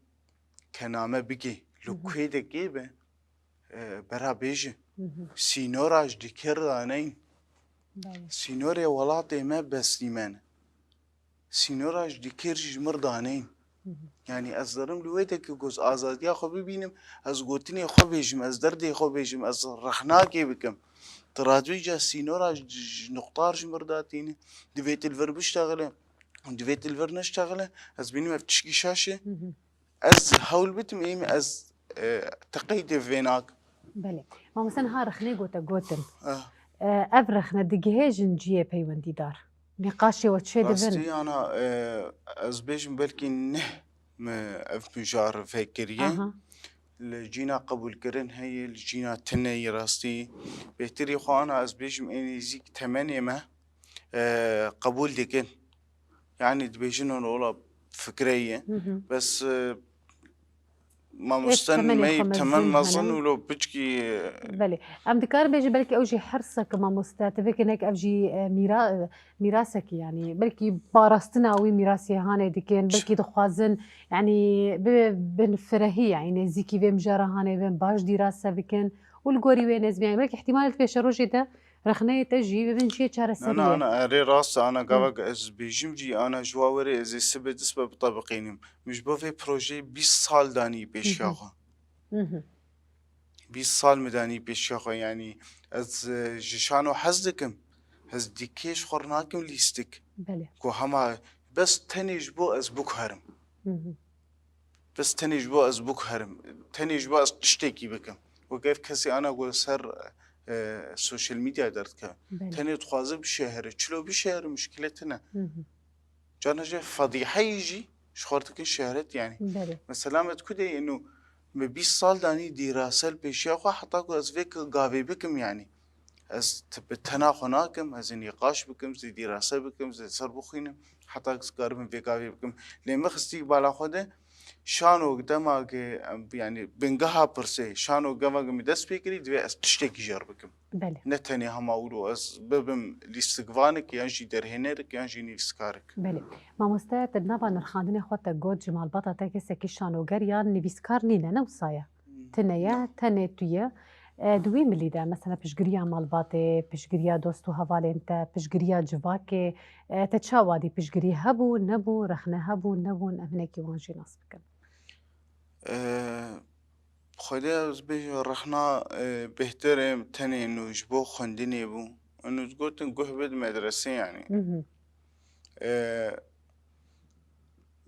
كنامه بگي لكوي دكي به برا بيجي سينوراج ديكر دانين سينوري ولاتي ما بسليمان سينوراج ديكر جمر دانين يعني أزدرم لويتك جوز آزاد يا خو ببينم از قوتني خو بيجم از دردي خو بيجم از رخناكي بكم ترادويجا سينوراج نقطار جمر داتيني دفيت الفر بشتغله دفيت الفر نشتغله از بيني ما بتشكي شاشة از هول بتم ايم از تقيد فيناك بله ما مثلا ها رخني قوتن أفرخنا دقيهجن جيه بيوندي دار نقاشي وتشي دفن راستي أنا از بيجم بلكي نه اف مجار فكرية لجينا قبول كرن هي لجينا تني راستي بيتري خو أنا از بيجم اني زيك 8 ما قبول ديكن يعني دبيجنون ولا فكرية بس ما مستن ما يتمنى نظن ولو بتشكي بله ام دكار بيجي بلكي اوجي حرصك ما مستهدفك انك اوجي ميراثك يعني بلكي بارستنا وي ميراثي هاني دكين بلكي دخوازن يعني بنفرهي يعني زيكي بهم جارة هاني بهم باش دراسة بكن والقوري وين يعني بلكي احتمال في شروجي ده رخنية تجي بنشي شهر سرية انا اري راس انا قاوك از بيجمجي انا جواوري از سبب اسباب بطبقينم مش بوفي بروجي 20 سال داني بيشياخو 20 سال مداني بيشياخو يعني از جشانو حزدكم هز ديكيش خورناكم ليستك بله كو هما بس تنيج بو از بوك هرم بس تنيج بو از بوك هرم تنيج بو از تشتكي بكم وكيف كسي انا اقول سر السوشيال ميديا درتك تاني تخوازي بشهر تشلو بشهر مشكلتنا جانا جا فضيحة يجي شخورتك الشهرت يعني بله مثلا تكودي انه ب 20 سال داني دراسة بيشيخو حتى از فيك قابي بكم يعني از تبتنا هناكم از نقاش بكم زي دراسة بكم زي سربوخينم حتى قار من فيك قابي بكم لما خستي بالا خوده شانو قدامك يعني بنقها برسي شانو قدامك مدس بيكري دوي از تشتكي جربكم بله نتني هم أولو از ببم لاستقفانك يانجي درهنرك يانجي نيسكارك بله ما مستعد نبا نرخاندني خوتا جود جمال بطا تاكي كيشانو غريان نبيسكار نينا نوصايا تنيا تنيتويا دوي ملي دا مثلا بشجريا مالباتي بشجريا دوستو هافالينتا بشجريا جواكي تتشاوادي بشجري هبو نبو رخنا هبو نبو امنيكي وانجي ناس بكن خدا از بيجي رحنا بهترم تاني انه جبو خندني بو انه تقول تنقه بد مدرسة يعني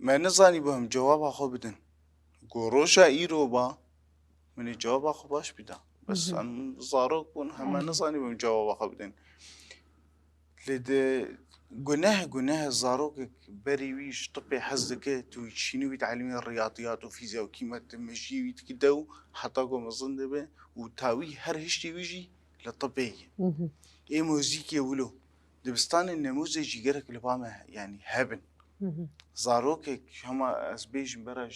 ما نزاني بهم جواب اخو بدن قروشا ايرو با من الجواب اخو باش بدا بس ان زاروك بون هم نزاني بهم جواب اخو بدن لد قناه زاروك بريويش طبي حزك تويشينو يتعلمين الرياضيات وفيزياء وكيمياء مجي ويتكدو حتى قوم الظن به وتاوي هر هشتي ويجي للطبيعي ايه موزيكي ولو دبستان النموذج يجرك لبامه يعني هبن زاروك هما اسبيج برا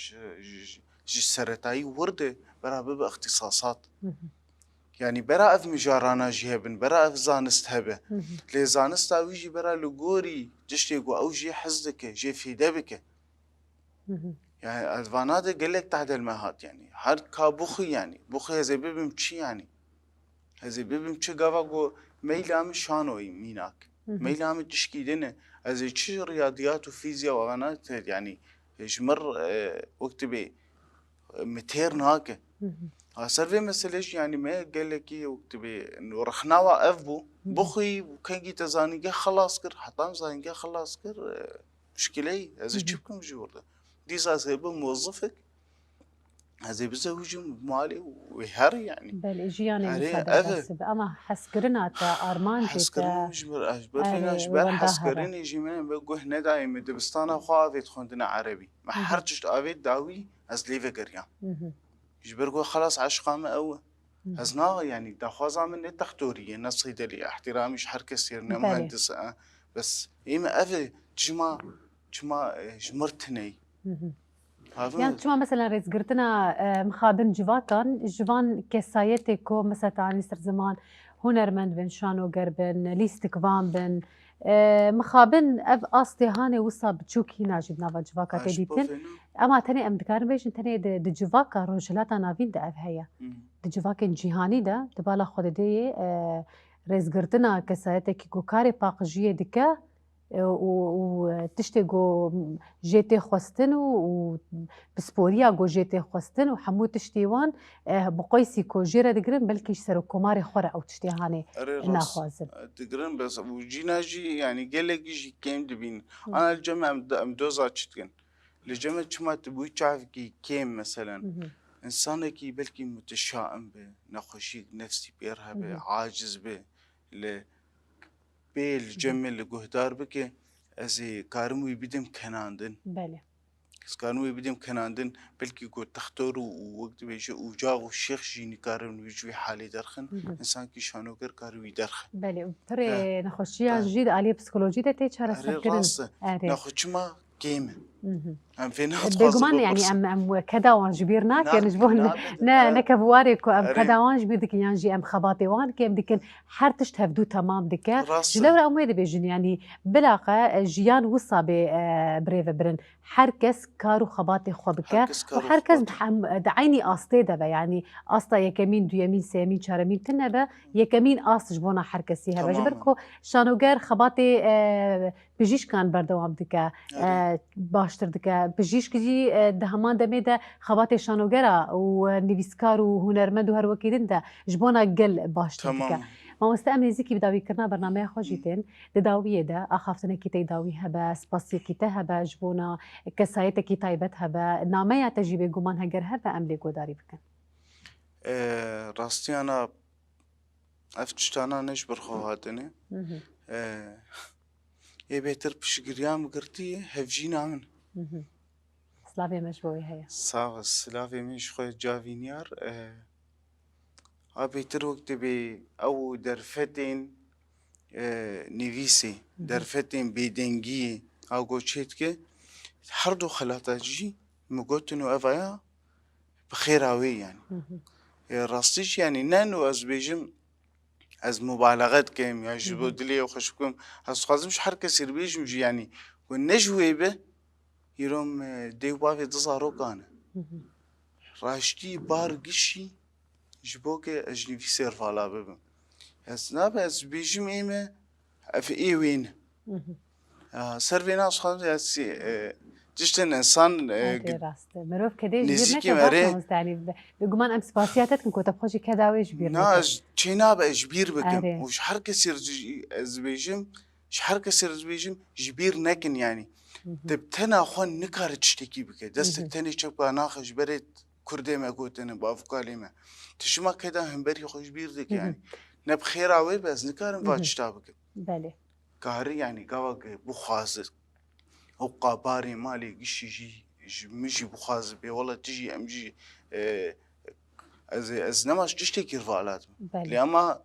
سرتاي ورده برا ببا اختصاصات يعني برا اف مجارانا جهبن برا اف زانست هبه لي زانست اويجي برا لغوري جشتيقو او جي حزدك جي في دبك يعني الفانات قال لك تحت المهات يعني هاد كابوخي يعني بوخي زي بيبمشي يعني هزي بيبمشي قافاقو ميلام شانوي ميناك ميلام تشكيدنا هزي تشي رياضيات وفيزياء وغانات يعني جمر وقت بي متير ناكه سرفي مسلش يعني ما قال لك وقت بي انه رخناوا افبو بوخي وكان جي تزانيقه خلاص كر حطام زانيقه خلاص كر مشكلة هذا تشوفكم جورده دي ساسي موظفك هذا بزوج مالي ويهري يعني بل اجياني هري مساعدة أذى بس اما حسكرنا تا ارمان حسكرين جيتا مجبر فيناش بر حسكرين يجي من بقول هنا دايما دبستانا خافيت خوندنا عربي ما حرتش افيت داوي از ليفه قريان يجبر قول خلاص عشقامه أول هزنا يعني دخوازا من التختورية نصيدة لي احتراميش حركة سيرنا مهندسة بس إيما أفي جما جمرتني يعني شما مثلا ريز قرتنا مخابن جواكان جوان كسايتي كو مثلا تعني سر زمان هنرمند بن شانو قربن ليستكفان بن مخابن اف اصلي هاني وصا بتشوكي ناجد نافا جواكا تديتن اما تاني ام دكار بيش تاني د جواكا روجلاتا نافين دا اف هيا د جواكا جيهاني دا دبالا خود دي ريز قرتنا كسايتي كو كاري باقجيه دكا وتشتي جيتي خوستن وبسبوريا جو جيتي خوستن وحمو تشتيوان بقيسي كو جيرا دقرن بلكي سرو كوماري خورا او تشتي هاني ناخوازن دقرن بس وجينا جي يعني قالك جي كيم دبين انا الجمع مدوزا تشتكن الجمع كما تبوي تعرفكي كيم مثلا انسان كي بلكي متشائم به نخشي نفسي بيرهبه عاجز به بيل جمل قهدار بك أزي كارمو يبدم كناندن بله كانوا بدهم كان عندن بلكي قد تختاروا ووقت بيجي وجاغوا الشيخ جيني كارن بيجي حالي درخن إنسان كي شانو غير كارو يدرخن بله پره نخوشیان طيب. جید علی پسیکولوژی ده تی چهار أري سر راسه آره ناخد شما كيمة هم في ناس بگمان یعنی خاصة ام کدا وان جبیر ناک نا- نجبون نا- نه نکبواری کو ام أري. کدا وان جبیر دکن یان جی ام خباتی وان که ام دکن هر تشت هفدو تمام دکه راسه. جلو را امید بیجن یعنی بلاقه جیان وصا به بریو برن هر کس کارو خباتی خو بکه هر کس و کارو هر کس خباتی. دعینی آسته ده به یعنی آستا یکمین دویمین سیمین چهارمین تنه به یکمین آس جبونا هر کسی هبه تماماً. جبر کو شانوگر خباتی پزیشک کان بردوام دکه أري. باشتر دکه پزیشکی ده همان دمه ده خبات شانوگرا و نویسکار و هنرمند و هر وکیدن ده جبونا گل باشتر دکه تمام ما مستعمل زيكي بداوي كرنا برنامج خوجيتين داوية ده أخافتنا كي تداوي هبا سباسي كي تهبا جبونا كسايتا كي تايبت هبا نامية تجيب جمان هجر هبا أملي قداري بكن راستي أنا أفتشتانا نجبر خواتني إيه بيتر بشجريام قرتي هفجينا من سلافي مجبوي هي صعب السلافي مش خوي جافينيار بيتر وقت بي أو درفتين نيفيسي درفتين بيدنجي أو قوشيتك حردو خلاتاجي مقوتنو أفايا بخير أوي يعني راستيش يعني نانو از بيجم از مبالغات كم يعني جبو دلي وخش بكم از خازمش حركة سير بيجم جي يعني والنجوي به يروم ديو بافي تظهرو كان راشتي بار قشي جبوك اجني في سير فالا ببم از نابا از بيجم ايمه في اي وين سر ناس خالص جشتن انسان هذه راست مروف كديش نزيكي بيرنا مري. كباطة مستعني بيجمان أم سباسياتك كنت تبخشي كذا ويش بيرنا ناس تشينا بقى جبير بكم أري. وش حركة سير زبيجم ش حركة سير زبيجم جبير نكن يعني تبتنا أخوان نكار تشتكي بك دستك تاني شبكة ناخش بريت كردي ما قلت أنا بأفكاري ما تشما كده هم بري خوش بير دك يعني نبخير عوي بس نكار مفاتشتا بك بله كاري يعني قواق بخازر أو قاباري مالي قشي جي مشي بخازر بي والله تجي أمجي از نماش تشتكي رفالات بله لأما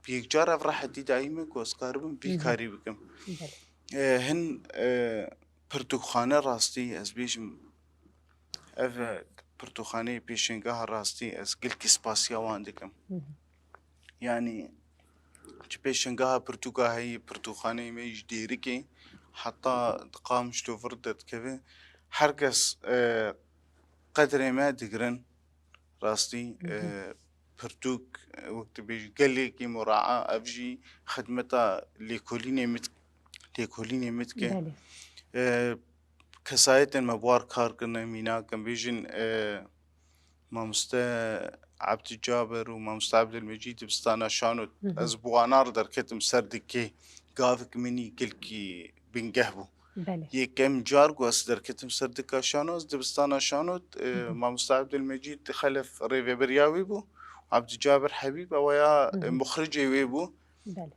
يكجار أفرح دي دائما كوسكاربن بيكاري بكم بله هن برتوخانة راستي از بيجم اف برتوخانة بيشنقاها راستي از قل كسباسيا واندكم يعني بيشنقاها برتوقا هي برتوخانة ميج ديركي حتى قام شتو فردت كذا حركس قدر ما دقرن راستي برتوك وقت بيجي قال لي كي مراعاة أبجي خدمتها لكليني متك بله كسايت مبوار كار كنا مينا كان بيجن ما عبد الجابر وما عبد المجيد بستانا شانو أزبوانار دركتم سردكي قافك مني كلكي بنقهبو بله يكم جارق وأصدر كتم سردكا شانوز دبستانا شانوت ما عبد المجيد خلف ريفي برياوي بو عبد الجابر حبيب ويا مخرجي ويبو بله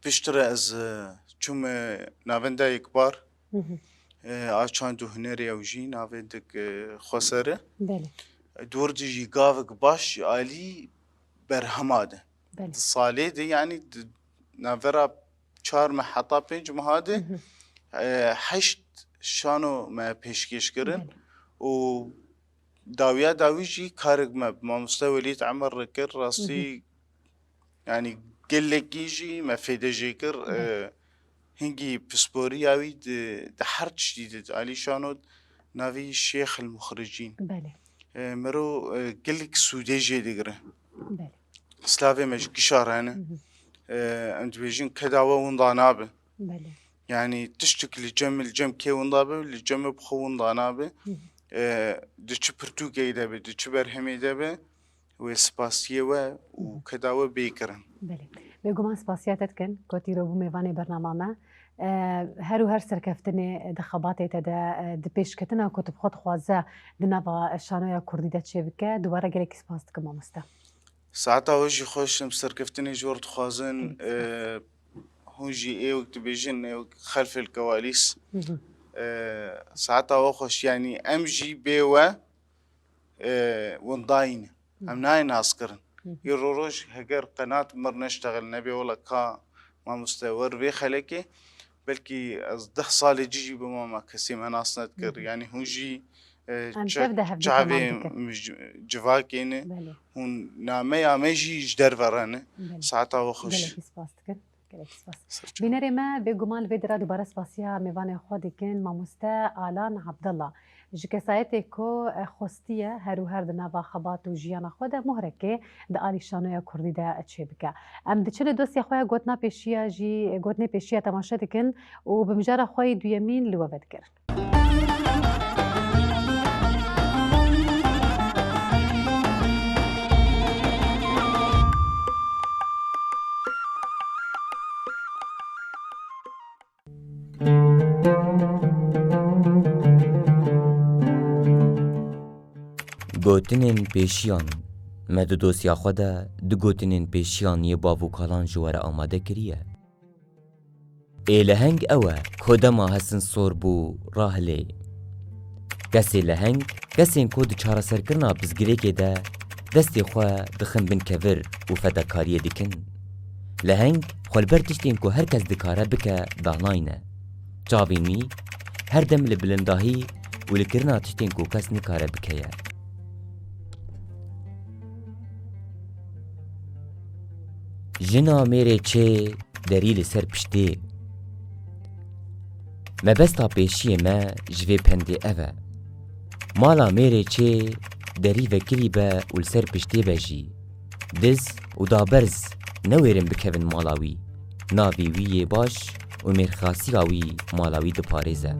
بيشتري از چوم نافندا كبار عشان دو هنري او جي نافندك خسره بله دور جي قافك باش علي برهماده بله صالي دي يعني نافرا 4 محطة بينج مهاده حشت شانو ما پیشکش کردن و داویجی کارگ ما مستویت عمر کر راستی يعني قلقيجي ما فيدجي كر هنجي بسبوري اوي دحرت جديد علي شانو نافي الشيخ المخرجين بله مرو قلق سوديجي دقره بله سلافي مش قشار انا انت بيجين كداوة ونضانابه بله يعني تشتكي الجم كي ونضابه الجم بخو ونضانابه دش برتوكي دابه دش برهمي دابه وسباسيوه وكداوة بيكرن بله بگمان سپاسیاتت کن کوتی رو بومیوانی برنامه ما هر و هر سرکفتنی دخاباتی تدا دپیش کتنا کتب خود خوازه دنوا شانویا کردی دت شبکه دوباره گلیک سپاس کم مستا ساعتها وجي خوش مسركفتني جورد خوازن هونجي ايه وقت بيجن خلف الكواليس ساعتها وخش يعني أمجي بيوا ونضاين أمناين أسكرن يروج هجر قناة مر نشتغل نبي ولا كا ما مستور بي خليكي بلكي أصدح صالي جيجي بماما كسيم أنا أصلا أذكر يعني هون جي شعبي جواكيني هون نامي أميجي جدر فرانه ساعتها وخش بینری ما بگمان ویدرا دوباره سپاسیا میوان خودی کن ماموسته آلان عبدالله جکسایتی کو خوستیه هرو هر دنا و خبات و جیان خود مهرکه د آلی شانوی کردی ده چه بکه ام دچل دوستی خواه گوتنا پیشیا جی گوتنی پیشیا تماشا دکن و بمجار خواه دویمین لوابد کرن گوتنین پیشیان مد دوسیا خود دو گوتنین پیشیان یه باوکالان جوار آماده کریه لهنگ اوه کدما هسن صور بو راه لی کسی لهنگ کسی کود چارا سرکرنا بزگری که ده دستی خواه دخن بن کور و فدکاریه دیکن لهنگ خلبر تشتین که هر کس دکاره بکه داناینه چاویمی هر دم لبلنداهی و لکرنا تشتین که کس نکاره بکه جنا میره چه دریل سر پشته مبستا پیشی ما جوی پنده اوه مالا میره چه دری وکری با و سر پشته بجی دز و دا برز نویرم بکوین مالاوی ناوی وی باش و میرخاسی آوی مالاوی دو پارزه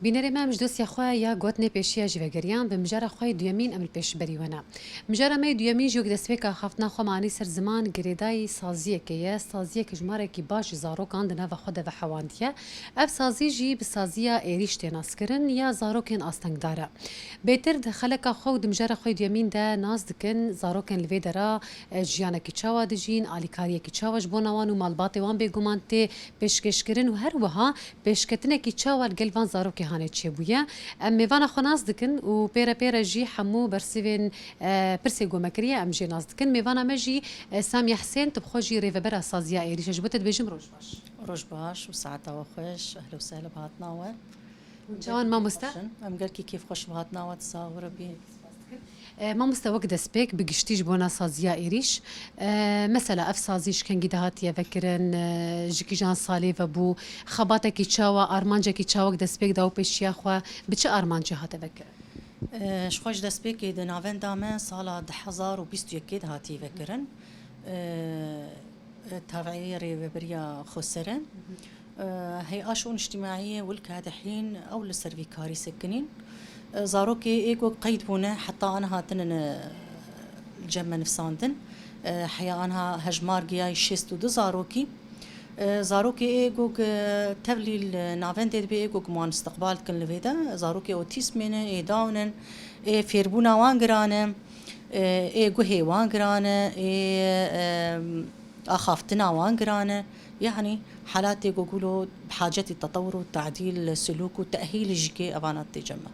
بینری ما مجدوسی خواه یا گوتنی پیشیا جوگریان به مجار خواه دویمین امل پیش بریونه مجار ما دویمین جوگ دستویکا خفتنا خو معنی سر زمان گریدای سازیه که یه سازیه که جماره کی باش زاروکان دنه و خود و حواندیه اف سازی جی به سازیه ایریش تناس کرن یا زاروکن آستنگ داره بهتر دخلکا خو د مجار خواه دویمین ده ناز دکن زاروکن لوی درا جیانه کی چاوا دجین آلیکاریه کی چاواش بونوان و مالبات وان بگومان تی پیشکش کرن و هر وها پیشکتنه کی چاوا گلوان زاروک هانه چه بویه میوان خناس دکن و پیرا پیرا جی حمو برسیون پرسی گومکریه ام جی ناز دکن میوان مجی سامی حسین تبخوجی ریوبر سازیا ایریش جبوت بجم روش باش و ساعتها وخوش اهلا وسهلا بهاتناوه جوان ما مستا ام قال كيف خوش بهاتناوه تصاور بي ما مستوى دسبيك بقشتيج بونا سازيا إيريش مثلا أف سازيش كان جدهات يذكرن جكي جان صالي وبو خباتك يتشاوا أرمانجا كيتشاوا دسبيك داو بيش ياخوا بتش أرمانجا هات يذكر شخوش دسبيك دنافن دامن سالا 2021 هات يذكرن تابعية وبريا خسرن هي أشؤون اجتماعية والكادحين أو للسيرفيكاري سكنين زاروكي إيكو قيد بونا حتى أنا هاتن الجمع نفساندن حيا أنا هجمار جياي شيستو دو زاروكي زاروكي إيكو تبلي النافن ديد بي إيكو كمان استقبال كن لفيدا زاروكي أوتيسمين إيه داونن إيه فيربونا وانجرانا إيه جوهي وانجرانا إيه أخافتنا وانجرانا يعني حالات يقولوا بحاجة التطور والتعديل السلوك والتأهيل الجيكي أبانات تجمع.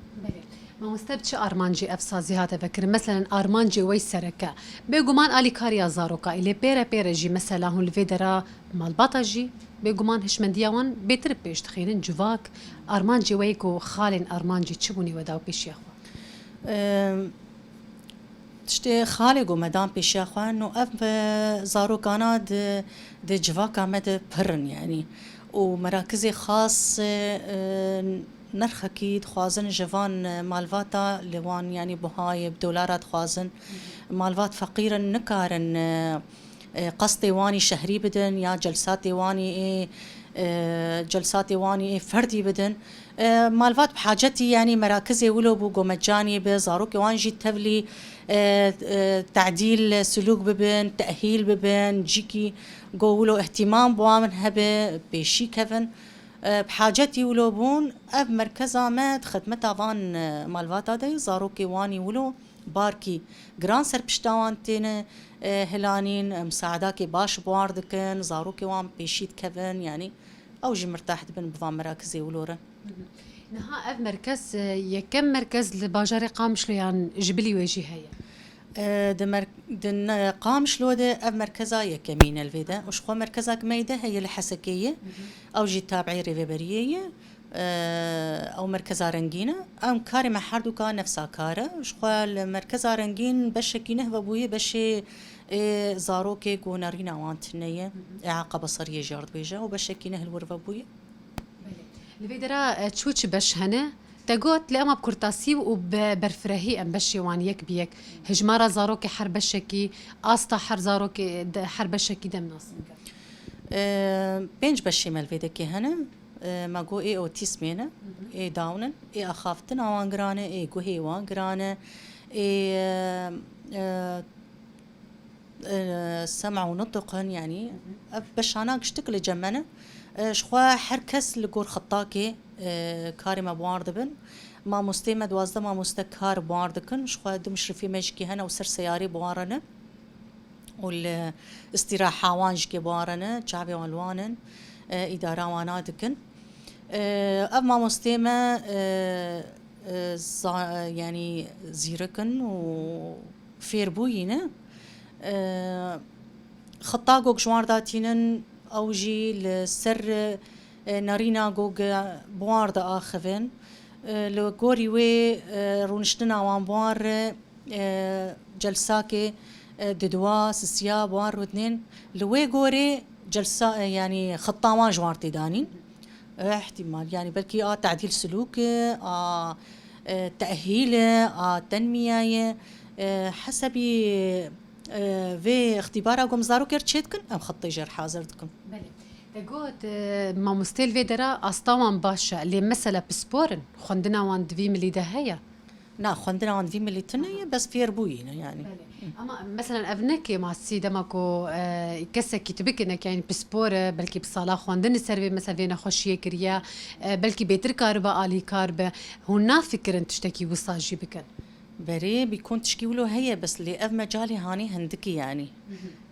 ما مستبتش أرمانجي أفسازي هذا فكر مثلا أرمانجي ويسركا بيجومان آلي كاريا زاروكا اللي بيرا جي مثلا هون الفيدرا مالباطا جي بيجومان هشمنديا وان بيتر بيش تخيلين جواك أرمانجي ويكو خالن أرمانجي تشبوني وداو بيش ياخوا. تشتي خالق ومدام بيشا خوان اف زاروكانا دي جواكا مد برن يعني ومراكز خاص نرخكي خوازن جوان مالفاتا لوان يعني بهاي بدولارات خوازن مالفات فقيرا نكارن قص ديواني شهري بدن يا جلسات ديواني جلساتي واني فردي بدن مالفات بحاجتي يعني مراكزي ولو بوجو مجاني بزاروكي وان جيت تبلي تعديل سلوك ببن تأهيل ببن جيكي قولو اهتمام بوامن هبه بشي كفن بحاجتي ولو بون اب مركزا ما خدمتا فان مالفاتا دي زاروكي واني ولو باركي جران سر بشتاوان تين هلانين مساعداكي باش بواردكن زاروكي وان بيشيت كفن يعني او جي مرتاح بن بفان مراكزي ولورا نها اف مركز يكم مركز لباجاري قامشلو يعني جبلي ويجي هيا دن قام شلوده اف مركزا يكمين الفيدا وشخو مركزا كميده هي الحسكيه او جي تابعي ريفيبريه او مركزا رنگينه ام كاري محردو كان نفسا كاره وشخو المركزا رنگين بشكينه بابويه بشي زاروكي كونارينا وانتنيه اعاقه بصريه جارد بيجا وبشكينه الورفه بويه الفيدرا تشوتش باش هنا تقوت لأما بكرتاسي وبرفرهي أم بشي وان يك بيك هجمارة زاروكي حربشكي آستا حر زاروكي حربشكي دم ناس بينج بشي مالفيدكي هنا ما قو اي اوتيسمينا اي داونن اي اخافتن اوان قرانه اي قو هيوان قرانه اي سمع ونطقن يعني بشاناك اشتكل جمنا شخوا حركس لقول خطاكي كاري ما بواردبن ما مستيمة دوازده ما مستكار بواردكن شخوا دمشرفي مشكي هنا وسر سياري بوارنا والاستراحة وانجكي بوارنا جابي والوانن إدارة وانادكن أما مستيمة يعني زيركن وفيربوينه خطاقوك جوارداتينن أوجي لسر نارينا جوج بوارد آخفين لغوري وي رونشتنا وان بوار جلساكي ددوا سسيا بوار واثنين لوي غوري جلسة يعني خطاوان جوارتي دانين احتمال يعني بلكي تعديل سلوك تأهيل تنمية حسبي في اختبارا قوم زارو كرتشيتكن ام خطي جر حاضرتكم تقوت ما مستيل فيدرا أسطوان باشا اللي مثلا بسبورن خندنا وان دوي ملي دهيا نا خندنا وان دوي ملي تنية بس في ربوينا يعني اما مثلا ابنك مع السيدة ماكو كسكي تبكنك يعني بسبورة بلكي بصالة خواندن السربي مثلا فينا خوشية كريا بلكي بيتر كاربا آلي كاربا هنا فكرن تشتكي وصاجي بكن بري بيكون تشكيولو هي بس اللي اف مجالي هاني هندكي يعني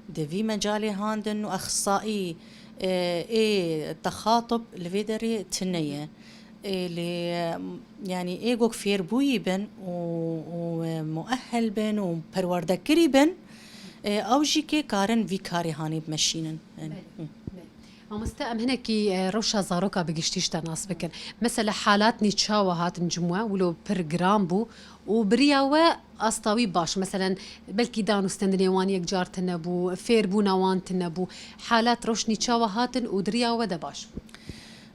دفي مجالي هاندن واخصائي ايه تخاطب لفيدري تنية اللي يعني ايه جو كفير بوي بن ومؤهل بن وبروردكري بن او جيكي كارن فيكاري هاني بمشينن يعني. ما مستقم هنا كي روشا زاروكا بقشتيش تناس بكن مثلا حالات نيتشاوا هات نجموا ولو برجرام بو وبرياوا أسطاوي باش مثلا بلكي دانو ستندنيوان يك جار تنبو فير بو نوان تنبو حالات روش نيتشاوا هاتن ودرياوا دا باش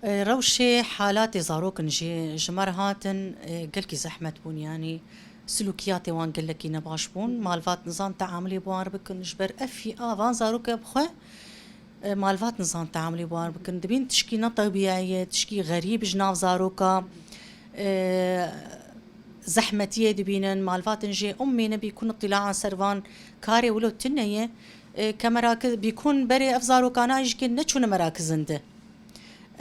روشي حالات زاروك نجي جمر هاتن قلكي زحمة بون يعني سلوكياتي وان قلكي نباش بون مالفات نظام تعاملي بوار بكن نجبر افي فان زاروك بخوة مالفات نظام تعاملي بوار بكن دبين تشكي طبيعية تشكي غريب جناف زاروكا زحمتية دبينن مالفات نجي أمي نبي يكون اطلاع سرفان كاري ولو تنية كمراكز بيكون بري أفزارو كانا يجي نتشون مراكز عنده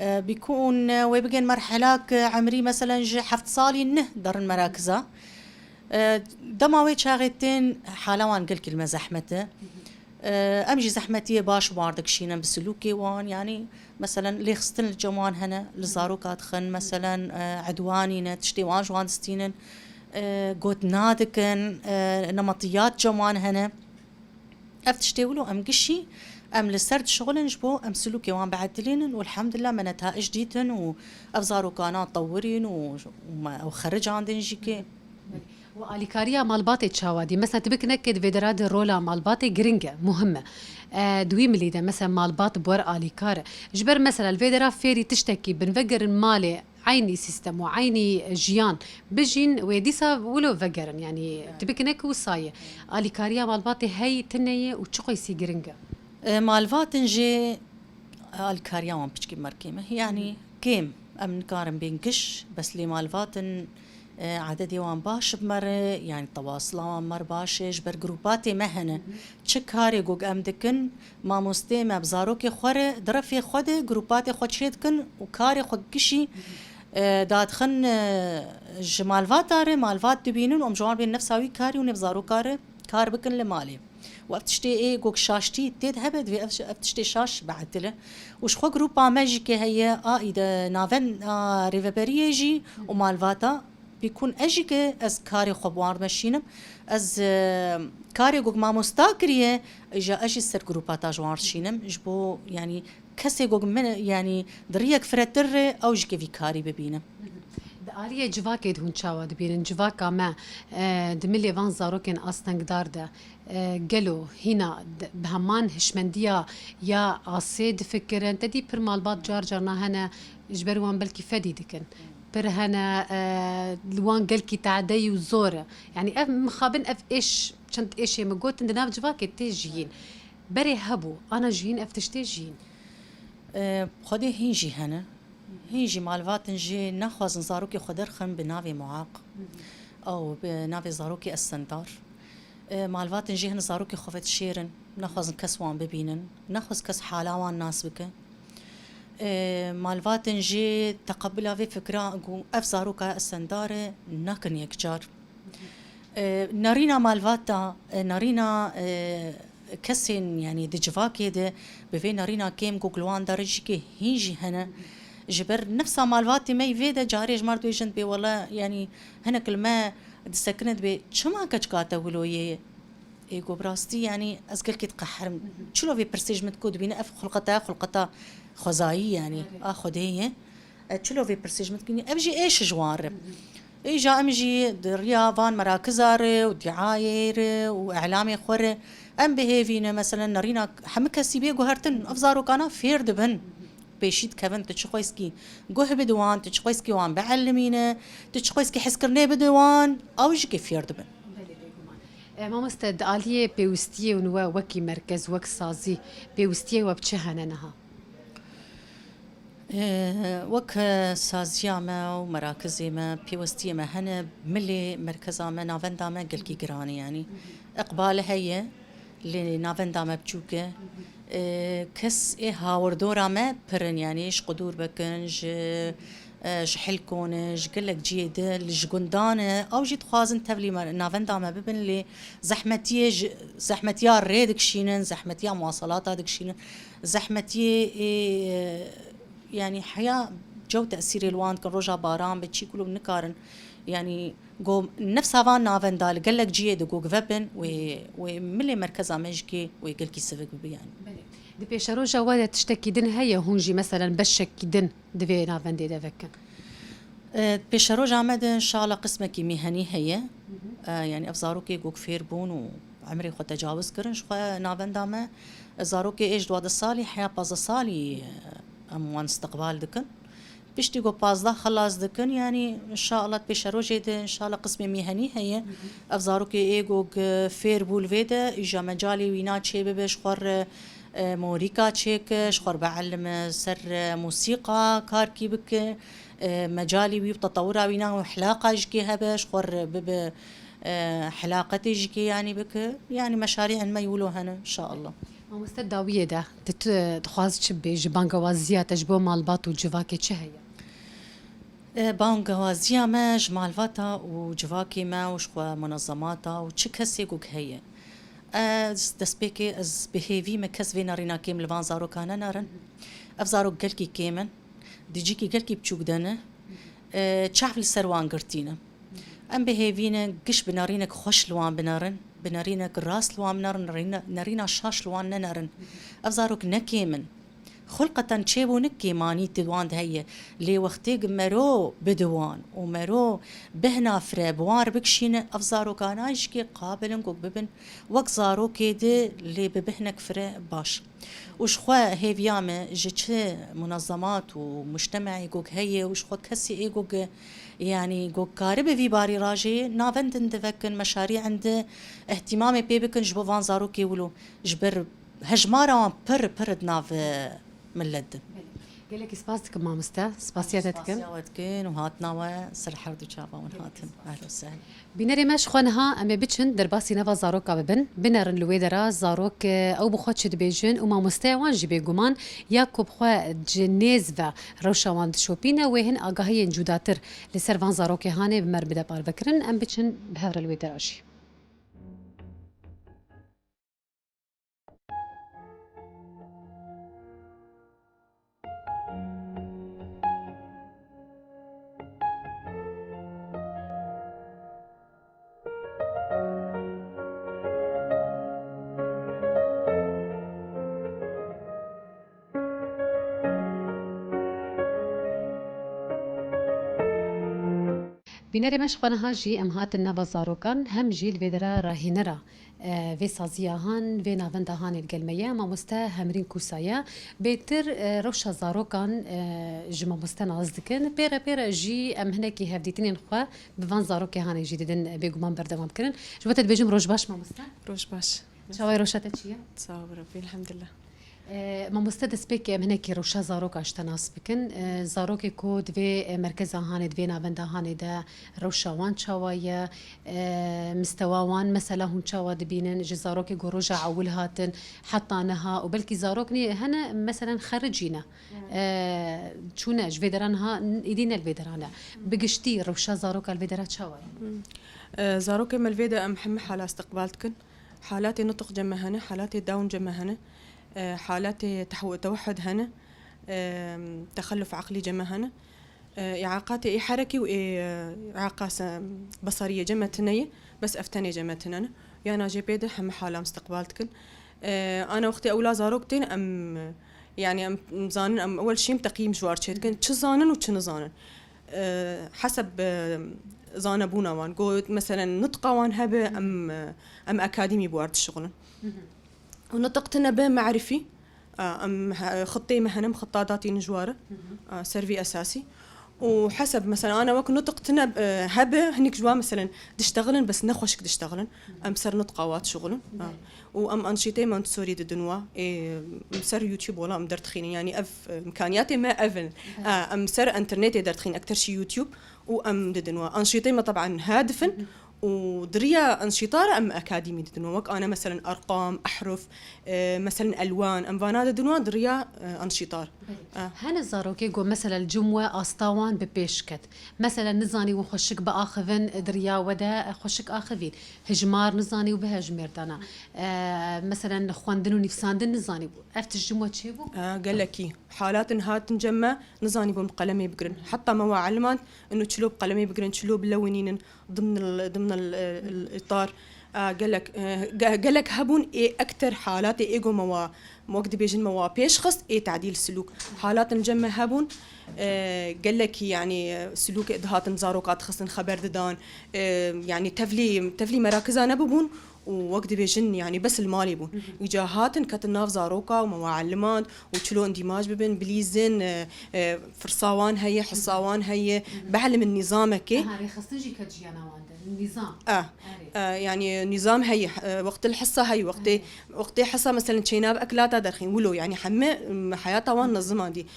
بيكون ويبقين مرحلة عمري مثلا جي حفت صالي نه دار المراكزة دماوي شاغتين حالوان قل كلمة زحمته أمجي زحمتية باش باردك شينا بسلوكي وان يعني مثلا لي خستن الجوان هنا لزاروكات خن مثلا عدواني تشتي وان جوان ستينن قوت نادكن نمطيات جوان هنا افتشتي ولو ام قشي ام لسرد شغل نجبو ام سلوكي وان بعدلين والحمد لله من نتائج ديتن وافزاروكانات طورين وخرج عندن جيكي واليكاريا مالباتي تشاوادي مثلا تبك نكد فيدراد رولا مالباتي جرينجا مهمه دوي مليدا مثلا مالبات بور اليكار جبر مثلا الفيدرا فيري تشتكي بنفجر المالي عيني سيستم وعيني جيان بجين ويديسا ولو فجرن يعني تبك نك وصايه اليكاريا مالباتي هي تنيه وتشقي سي جرينجا مالفات نجي الكاريا وان بتشكي مركيمة يعني كيم أمن كارم بين قش بس لي مالفاتن عددي وان باش بمر يعني تواصل وان مر باش جبر جروباتي مهنة تشكاري جوج أمدكن ما مستمع بزاروكي خور درفي خود جروباتي خود شيدكن وكاري خود قشي دادخن جمال فاتاري مالفات تبينون ومجوان بين نفساوي كاري ونبزارو كار بكن لمالي وقتشتي ايه جوك شاشتي تيد هبد في افتشتي شاش بعد له وش خو جروبا ماجيكي هي اذا نافن ريفبري يجي ومالفاتا بيكون اجيكي از كاري خبوار مشينم از كاري جوك ما مستاكريه اجا اجي سر جروباتا جوار شينم جبو يعني كسي جوك من يعني دريك فرتر او جيكي في كاري ببينم آلية جواكي هون شاوا دبيرن جواكا ما دملي فان زاروكين أستنق داردا قالوا هنا بهمان هشمندية يا عصيد فكرن تدي برمال بات جارجرنا هنا جبروان بلكي فدي دكن بر هنا لوان قلكي تعدي وزورة يعني مخابن اف ايش شنت ايش مقوت اندناف جواكي تيجين بري هبو انا جين افتشتي جين خدي هيجي هنا هيجي مالفات نجي ناخذ نزاروكي خدرخن بنافي معاق او بنافي زاروكي السندار مالفات نجي هنا زاروكي خفت شيرن ناخذ كسوان ببينن ناخذ كس حالاوان ناس بك مالفات نجي تقبلها في فكره اف زاروكا السندار ناكن يكجار نارينا مالفاتا نارينا كسين يعني دجفاكي ده بفي نارينا كيم جوكلوان دارجكي هيجي هنا جبر نفسها مالفاتي ما يفيدا جاري جمارتو يجند بي والله يعني هنا كل ما سكنت بي شما كاتشكاتا ولويه ايغو براستي يعني ازقل كي تقحر شلو في برسيج متكود بينا اف خلقتا خزاي يعني اخذ هي شلو في برسيج متكني ابجي ايش جوار اجا امجي دريافان مراكزار ودعاير واعلامي خور ام بهيفينا مثلا نرينا حمكه سيبي جوهرتن افزارو كان فير دبن بيشيت كفن تشخويسكي جوه بدوان تشخويسكي وان بعلمينا تشخويسكي حسكرني بدوان او جي كيف يردبن ما مستد آلية بيوستية ونوا وكي مركز وك سازي بيوستية وبتشهنا نها وك سازيا ما ومراكزي ما بيوستية ما هنا ملي مركزا ما نافندا ما قلكي قراني يعني اقبال هي اللي نافندا ما بتشوكه كس هاوردورا ما برن يعني ايش قدور بكنج شحلكونج قلك جيد الجندانة او جيت خوازن تبلي نافندا ما ببن لي زحمتيا ريدك شينن زحمتيا مواصلات هذيك شينن زحمتي يعني حياة جو تأثير الوان كن رجع باران بتشي كله بنكارن يعني جو نفس هافان نافندا قلك جيد جو فبن وملي مركز عمجكي ويقلكي سفك يعني دي بيشارو جوادة تشتكي دن هيا هونجي مثلا بشكي دن دفي نافندي دفكن بيشارو جامد ان شاء الله قسمك مهني هي يعني افزاروكي جو كفير بون وعمري خو تجاوز كرن شو نافندا ما زاروكي ايش دواد الصالي حياة باز الصالي اموان استقبال دكن بيشتي جو بازدا خلاص دكن يعني ان شاء الله بيشارو جيد ان شاء الله قسمي مهني هي افزاروكي ايجو فير بول فيدا اجا مجالي وينات شي ببش خور موريكا تشيك شخور بعلم سر موسيقى كاركي بك مجالي بيب تطورا وينا وحلاقة جكي هبا شخور بب حلاقة جكي يعني بك يعني مشاريع ما يقولوا هنا إن شاء الله ما مستداوية ده تخواز تشبي جبانجا وازيا تجبو مالبات وجواكي تشهية بانجا وازيا ما جمال فاتا وجواكي ما وشخوا منظماتا وتشكسي قوك هي دسبيكي از بهيفي مكس فينا رينا كيم لفان زارو كان نارن افزارو قلكي كيمن ديجيكي قلكي بتشوك دانا تشعف السروان قرتينا ام بهيفينا قش بنارينك خوش لوان بنارينك راس لوان بنارن نارينا شاش لوان نارن افزاروك نكيمن خلقة تشيبو نكي ماني تدوان هي لي وقتي مرو بدوان ومرو بهنا فرا بوار بكشين افزارو كانايش كي قابلن كوك ببن وك زارو كيدي لي ببهنك فرا باش وشخوا هيفيام جتش منظمات ومجتمعي كوك هي وشخوا كسي اي كوك يعني كوك كارب في باري راجي نافنت ندفكن مشاريع عند اهتمامي بيبكن جبو فان زارو كي ولو جبر هجمارا بر ناف من لدن قال لك سباسكم مامستا سباسياتكم سباسياتكن وهاتنا وسرحة ودوشابا ونهاتن أهلا وسهلا بینری مش خوانها اما بچن در باسی نوا زاروک ببن بنرن لویدرا زاروک او بخواد شد بیجن و ما مستوان جی بگمان یا کب خو جنیز و روشوان شوپینا و هن آگاهی جداتر لسر وان زاروک هانه بمر بده بار بکرن ام بچن بهر لویدراش بینری مش خوانها جی ام هات نوا زاروکان هم جی الویدرا راهینرا و سازیاهان و ناوندهان الگلمیه ما مستا همرین کوسایا بهتر روشا زاروکان جما مستا نازدکن پیرا جی ام هنکی هفدیتین خوا بوان زاروک هانی جی دیدن بگمان بردوام کرن جوات بيجم روش باش ما مستا روش باش شوي روشات چیه تصاوب ربي الحمد لله ما مستدس بك من هيك روشا زاروك اشتناس بكن زاروك كود في مركز هاند في نافندا هاند روشا وان شوايا مستوى وان مثلا هون شوا دبينن زاروك جروجا عول هاتن حطانها وبلكي زاروكني هنا مثلا خرجينا شونا جفيدرانها ايدينا الفيدرانا بقشتي روشا زاروك الفيدرات شوايا زاروك مالفيدا ام حم حاله استقبالتكن حالاتي نطق جمع هنا حالاتي داون جمع هنا حالات توحد هنا تخلف عقلي جمع هنا إعاقاتي حركي وإعاقة بصرية جمع تنية بس أفتني جمع تنانا يعني جي بيدا هم حالة مستقبالتكن أنا وأختي أولاد زاروكتين أم يعني أم زانن أم أول شيء تقييم جوار شيء شو زانن وشو نزانن حسب زانا بونا وان قلت مثلا نطقة وان هبة أم أكاديمي بوارد الشغل ونطقتنا بمعرفي أم خطي مهنم خطاطاتي نجوارة سيرفي أساسي وحسب مثلا أنا وقت نطقتنا هبة هنيك جوا مثلا دشتغلن بس نخوشك دشتغلن أم سر نطقوات شغلن وأم أنشطة ما نتصوري دنوا مسر يوتيوب ولا أم درت خيني يعني إمكانياتي ما أفن أم سر إنترنت درت خين أكتر شي يوتيوب وأم دنوا أنشطة ما طبعا هادفن ودريا أنشطة أم أكاديمي دنوا وك أنا مثلا أرقام أحرف مثلا ألوان أم فانا دنوا دريا أنشطة هنا زاروكي جو مثلا الجموة أسطوان ببيشكت مثلا نزاني وخشك بآخذن دريا ودا خشك آخذين هجمار نزاني وبهجمير دانا مثلا خواندن ونفساندن نزاني أفت الجموة شيبو قال لكي حالات هات نجمع نزاني بهم قلمي بقرن حتى ما علمات إنه تشلوب قلمي بقرن تشلوب لونين ضمن الإطار قال لك هبون إيه أكتر حالات إيجو موا موقت بيجن موا بيشخص إيه تعديل السلوك حالات نجمع هبون قال لك يعني سلوك إدهات نزاروكات خصن خبر ددان يعني تفلي مراكزها نبون ووقت بيجن يعني بس المالي بون وجاهاتن كتناف زاروكا ومعلمات وشلو اندماج ببن بليزن فرصاوان هي حصاوان هي بعلم النظام كي هاي خصنجي كتجيانا وانده النظام يعني نظام هي وقت الحصة هي وقت حصة مثلا شيناب أكلاتها درخين ولو يعني حمى حياتها وان نظمها دي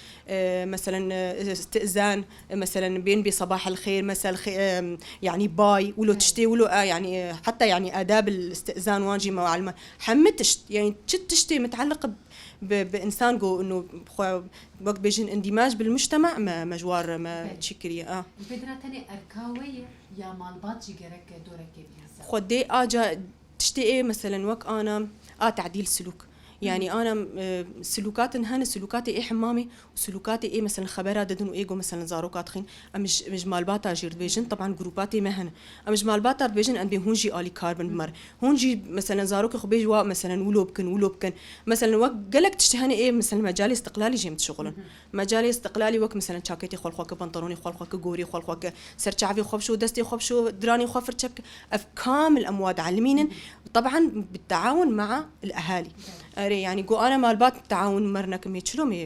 مثلا استئذان مثلا بين بصباح الخير مثلا يعني باي ولو تشتي ولو يعني حتى يعني آداب الاستئذان واجي معلمة حمت يعني تشتي متعلق بإنسان جو إنه وقت بيجن اندماج بالمجتمع ما مجوار ما تشكريه الفكرة تاني أركاوية يا مالبات جيرك دورك بيها خدي أجا تشتي مثلا وقت أنا تعديل سلوك يعني أنا سلوكات هن سلوكاتي إيه حمامي وسلوكاتي إيه مثلا خبرات ددن وإيجو مثلا زاروكات خين مش مالباتا جيرد بيجن طبعا جروباتي مهن مش مالباتا بيجن أن بهونجي آلي كاربن بمر هونجي مثلا زاروك خبيج وا مثلا ولوبكن مثلا وقت قالك تشتهني إيه مثلا مجالي استقلالي جيمت شغلن مجالي استقلالي وقت مثلا شاكيتي خول خوك بنطلوني خول خوك جوري خول خوك سرچعفي خبشو دستي خبشو دراني خفر شبك كامل أمواد علمين طبعا بالتعاون مع الأهالي يعني جو أنا مالبات تعاون مرنا كمية شلومي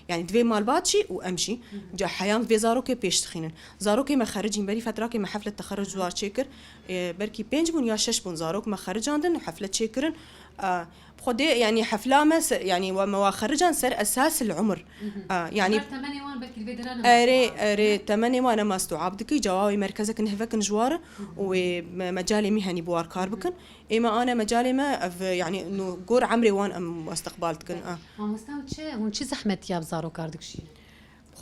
يعني دوي مالباتشي وأمشي جا حيام في زاروكي بيش تخينن زاروكي ما خرجين بري فترة ما حفلة تخرج زوار شكر بركي 5 بون يا 6 بون زاروك ما خرج عندن حفلة شكرن بخدي يعني حفلة يعني وما خرجان سر أساس العمر يعني تمانية وان بك البدران أري تمني وانا ما استوعبتكي جواوي مركزك نهفك نجوار ومجالي مهني بوار كاربكن إما أنا مجالي ما يعني إنه جور عمري وان أم استقبالتكن ما مستوى هون شي زحمة يا بزارو كاردك شي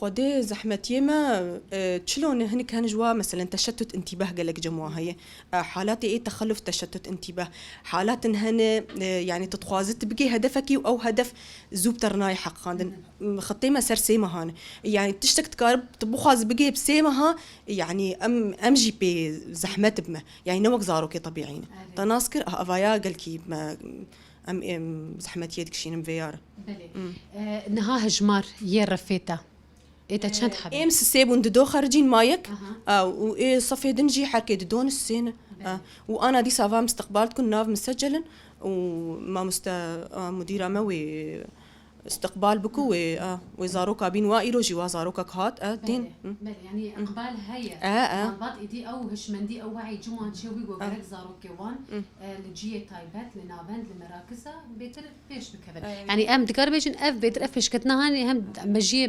خدي زحمة يما تشلون هنك هنجوا مثلا تشتت انتباه قالك جموع هي حالات ايه تخلف تشتت انتباه حالات هن يعني تتخوازت بقي هدفك او هدف زوب ترناي حق خاندن خطي ما سر سيما هان يعني تشتك تقارب تبخاز بقي بسيمها يعني ام جي بي زحمة بما يعني نوك زاروكي طبيعيين تناسكر افايا قالكي ام زحمة يدك شين مفيارة نها هجمار يرفيتا إيه تشنت حبيب امس السيبون دو خارجين مايك وايه صفي دنجي حركه دون السنه وانا دي سافا مستقبلتكم ناف مسجلا وما مديره موي استقبال بكو وزارو كابين وائلو جوا زارو كهات دين يعني اقبال هيا منبط ايدي او هشمندي او وعي جمعان شوي وغرق زارو كيوان لجيه تايبات لنابند لمراكزها بيتر بيش بكفل يعني ام دقربيجن اف بيتر اف شكتنا هاني هم مجيه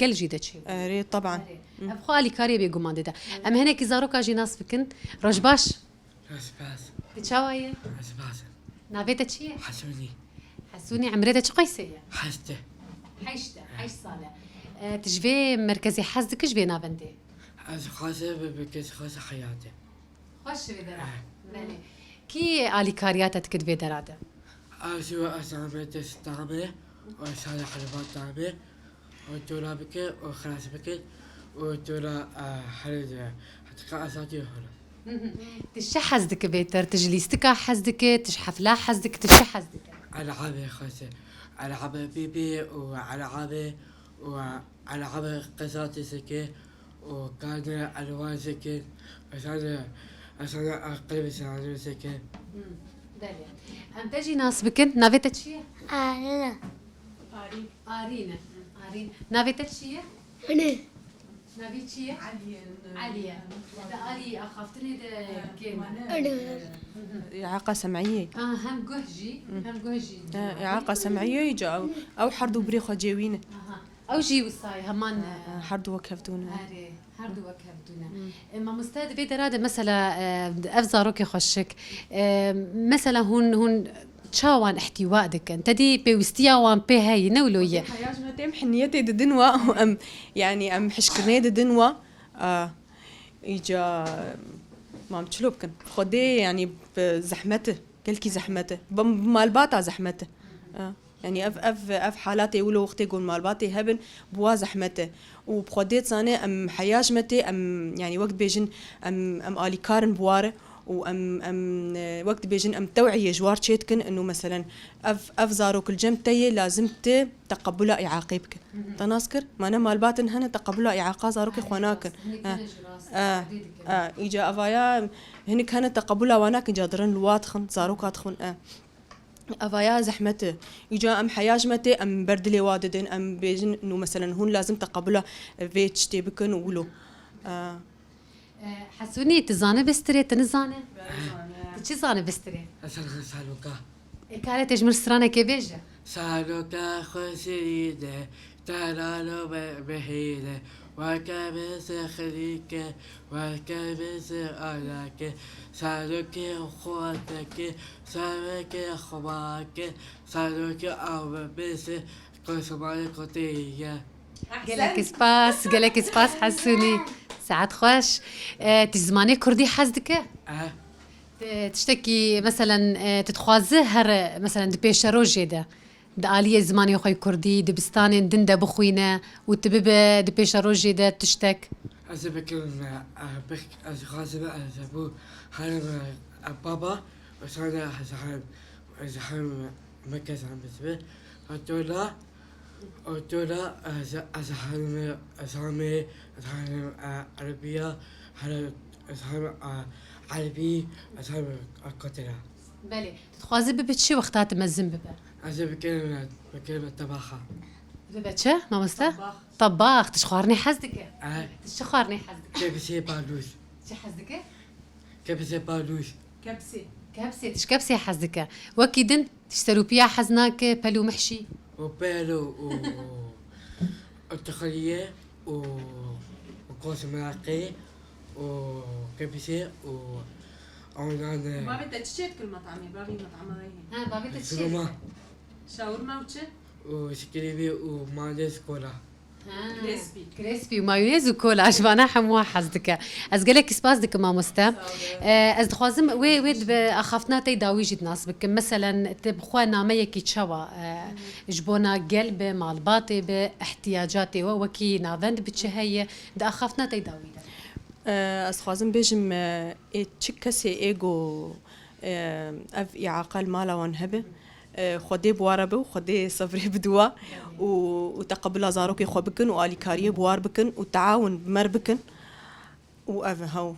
قل جيده شي ري طبعا افخالي كاري بيقوم ديتا ام هناك زارو كاجي ناس بكن رجباش رجباش تشاويه رجباش نافيتا شي حسوني حسوني عمريتا شو قيسيه حشته حيش صالح تجفي مركزي حزدك جفي نافندي از خاصه بكس خاصه حياتي خوش بدرا مالي كي آلي كارياتك تكدفي درادا شو أسامي تستعمل وصالح حلبات تعمل وتورا بك وخلاص بك وتورا حرد حتى أساتي هلا تشي حزدك بيتر تجليستك حزدك تشحف لا حزدك تشي حزدك ألعاب خاصة ألعاب بيبي وألعاب قصات سكة وكان ألوان سكة عشان أقلب سعادة سكة داليا أم تجي ناس بكن نافيتا تشي أنا آرينا نافيتا تشي أنا نافي تشي عليا ده آلي أخافتني ده كيما إعاقة سمعية هم جهجي إعاقة سمعية يجا أو حردو بريخو جيوين أو جي وصاي همان حردو وكفتونا هردو وكهفتونا اما مستعد في درادة مثلا افزاروكي خوشك مثلا هون تشاوان احتواء دك انت دي بيوستيا وان بي هاي نولوية حياج ما تم حنيتي ددنوا ام يعني ام حشكرني ددنوا يجا ما متشلوبكن خدي يعني بزحمته كلكي زحمته بمالباتا زحمته يعني اف حالاتي يقولوا وقت يقول مالباتي هبن بوا زحمته وبخديت صاني ام حياج متي ام يعني وقت بيجن ام الي كارن بواره ام وقت بيجن ام توعيه جوار تشيتكن انه مثلا اف زاروك الجمتي لازم تقبلها اعاقيبك تناسكر ما انا مالباتن هنا تقبلها اعاقا زاروك اخواناكن اجا افايا هنك هنا تقبلها واناك جادرن الواتخن زاروك اتخن أفايا زحمته يجا أم حياجمته أم بردلي واددن أم بيجن إنه مثلا هون لازم تقبله فيتش تبكن ولو حسوني تزاني بستري تنزاني تشي زاني بستري سالوكا كانت تجمر سرانة كبيجة سالوكا خسيدة تلالو بهيدة وكبس خليك وكبس ألاك سالوك خواتك سالوك خواك سالوك أو بس قسمة قطية قالك سباس حسوني ساعات خوش تزماني كردي حزدك تشتكي مثلا تتخوازه هر مثلا دبيش روجي ده آلية زماني خوي كردي دبستان دندا بخوينا وتبب دبيش روجي ده تشتك أزبكر بك أزغازب أزبو حرم بابا وسانا زحم مكز عم بسبه وتولا أزحم أزحمي أزحم عربية أزحم عربي أزحم قتلة بلي تتخوازب بتشي وقتات مزن ببا أزبكر بكلمة طباخة ببتشا ما مستا طباخ تشخارني حزدك تشخارني حزدك كبسي بالوش شي حزدك كبسي بالوش كبسي تشكبسي حزدك وكيدن تشتروا بيا حزناك بلو محشي وبالو والتخلية وقوس ملاقي وكبسة وعندنا بابي تشتري كل مطعمي بابي مطعمي بابي سلوما شاورما وتش وسكريبي ومانديس كولا كريسبي ومايونيز وكولا عجبانا حموا حزدك از قالك سباس دك ما مستا از دخوازم ويد باخافتنا تي داوي جد ناس بك مثلا تبخوا ناميه كي تشوا جبونا قلب مال باطي باحتياجاتي وكي نافند بتشهي دا اخافتنا تي داوي از خوازم بيجم تشكسي ايجو اف اعاقل مالا ونهبه خدي بواربه وخدي صبري بدوا وتقبل زاروكي خو بكن والي كاريه بوار بكن وتعاون بمر بكن واف هاو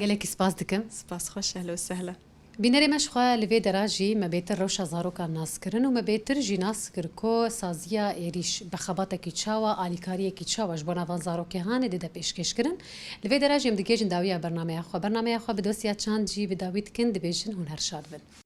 قالك سباس دكم سباس خوش اهلا وسهلا بينري مشخوا لفي دراجي ما بيتر روشا زاروكا ناس كرن وما بيتر جي ناس كركو سازيا ايريش بخباتا كي تشاوا اليكاريه كي تشاوا جبونا فان زاروكي هاني ددا بيشكش كرن لفي دراجي مدكيجن داويا برنامج اخو بدوسيا تشان جي بداويت كن دبيجن هنر شاد بن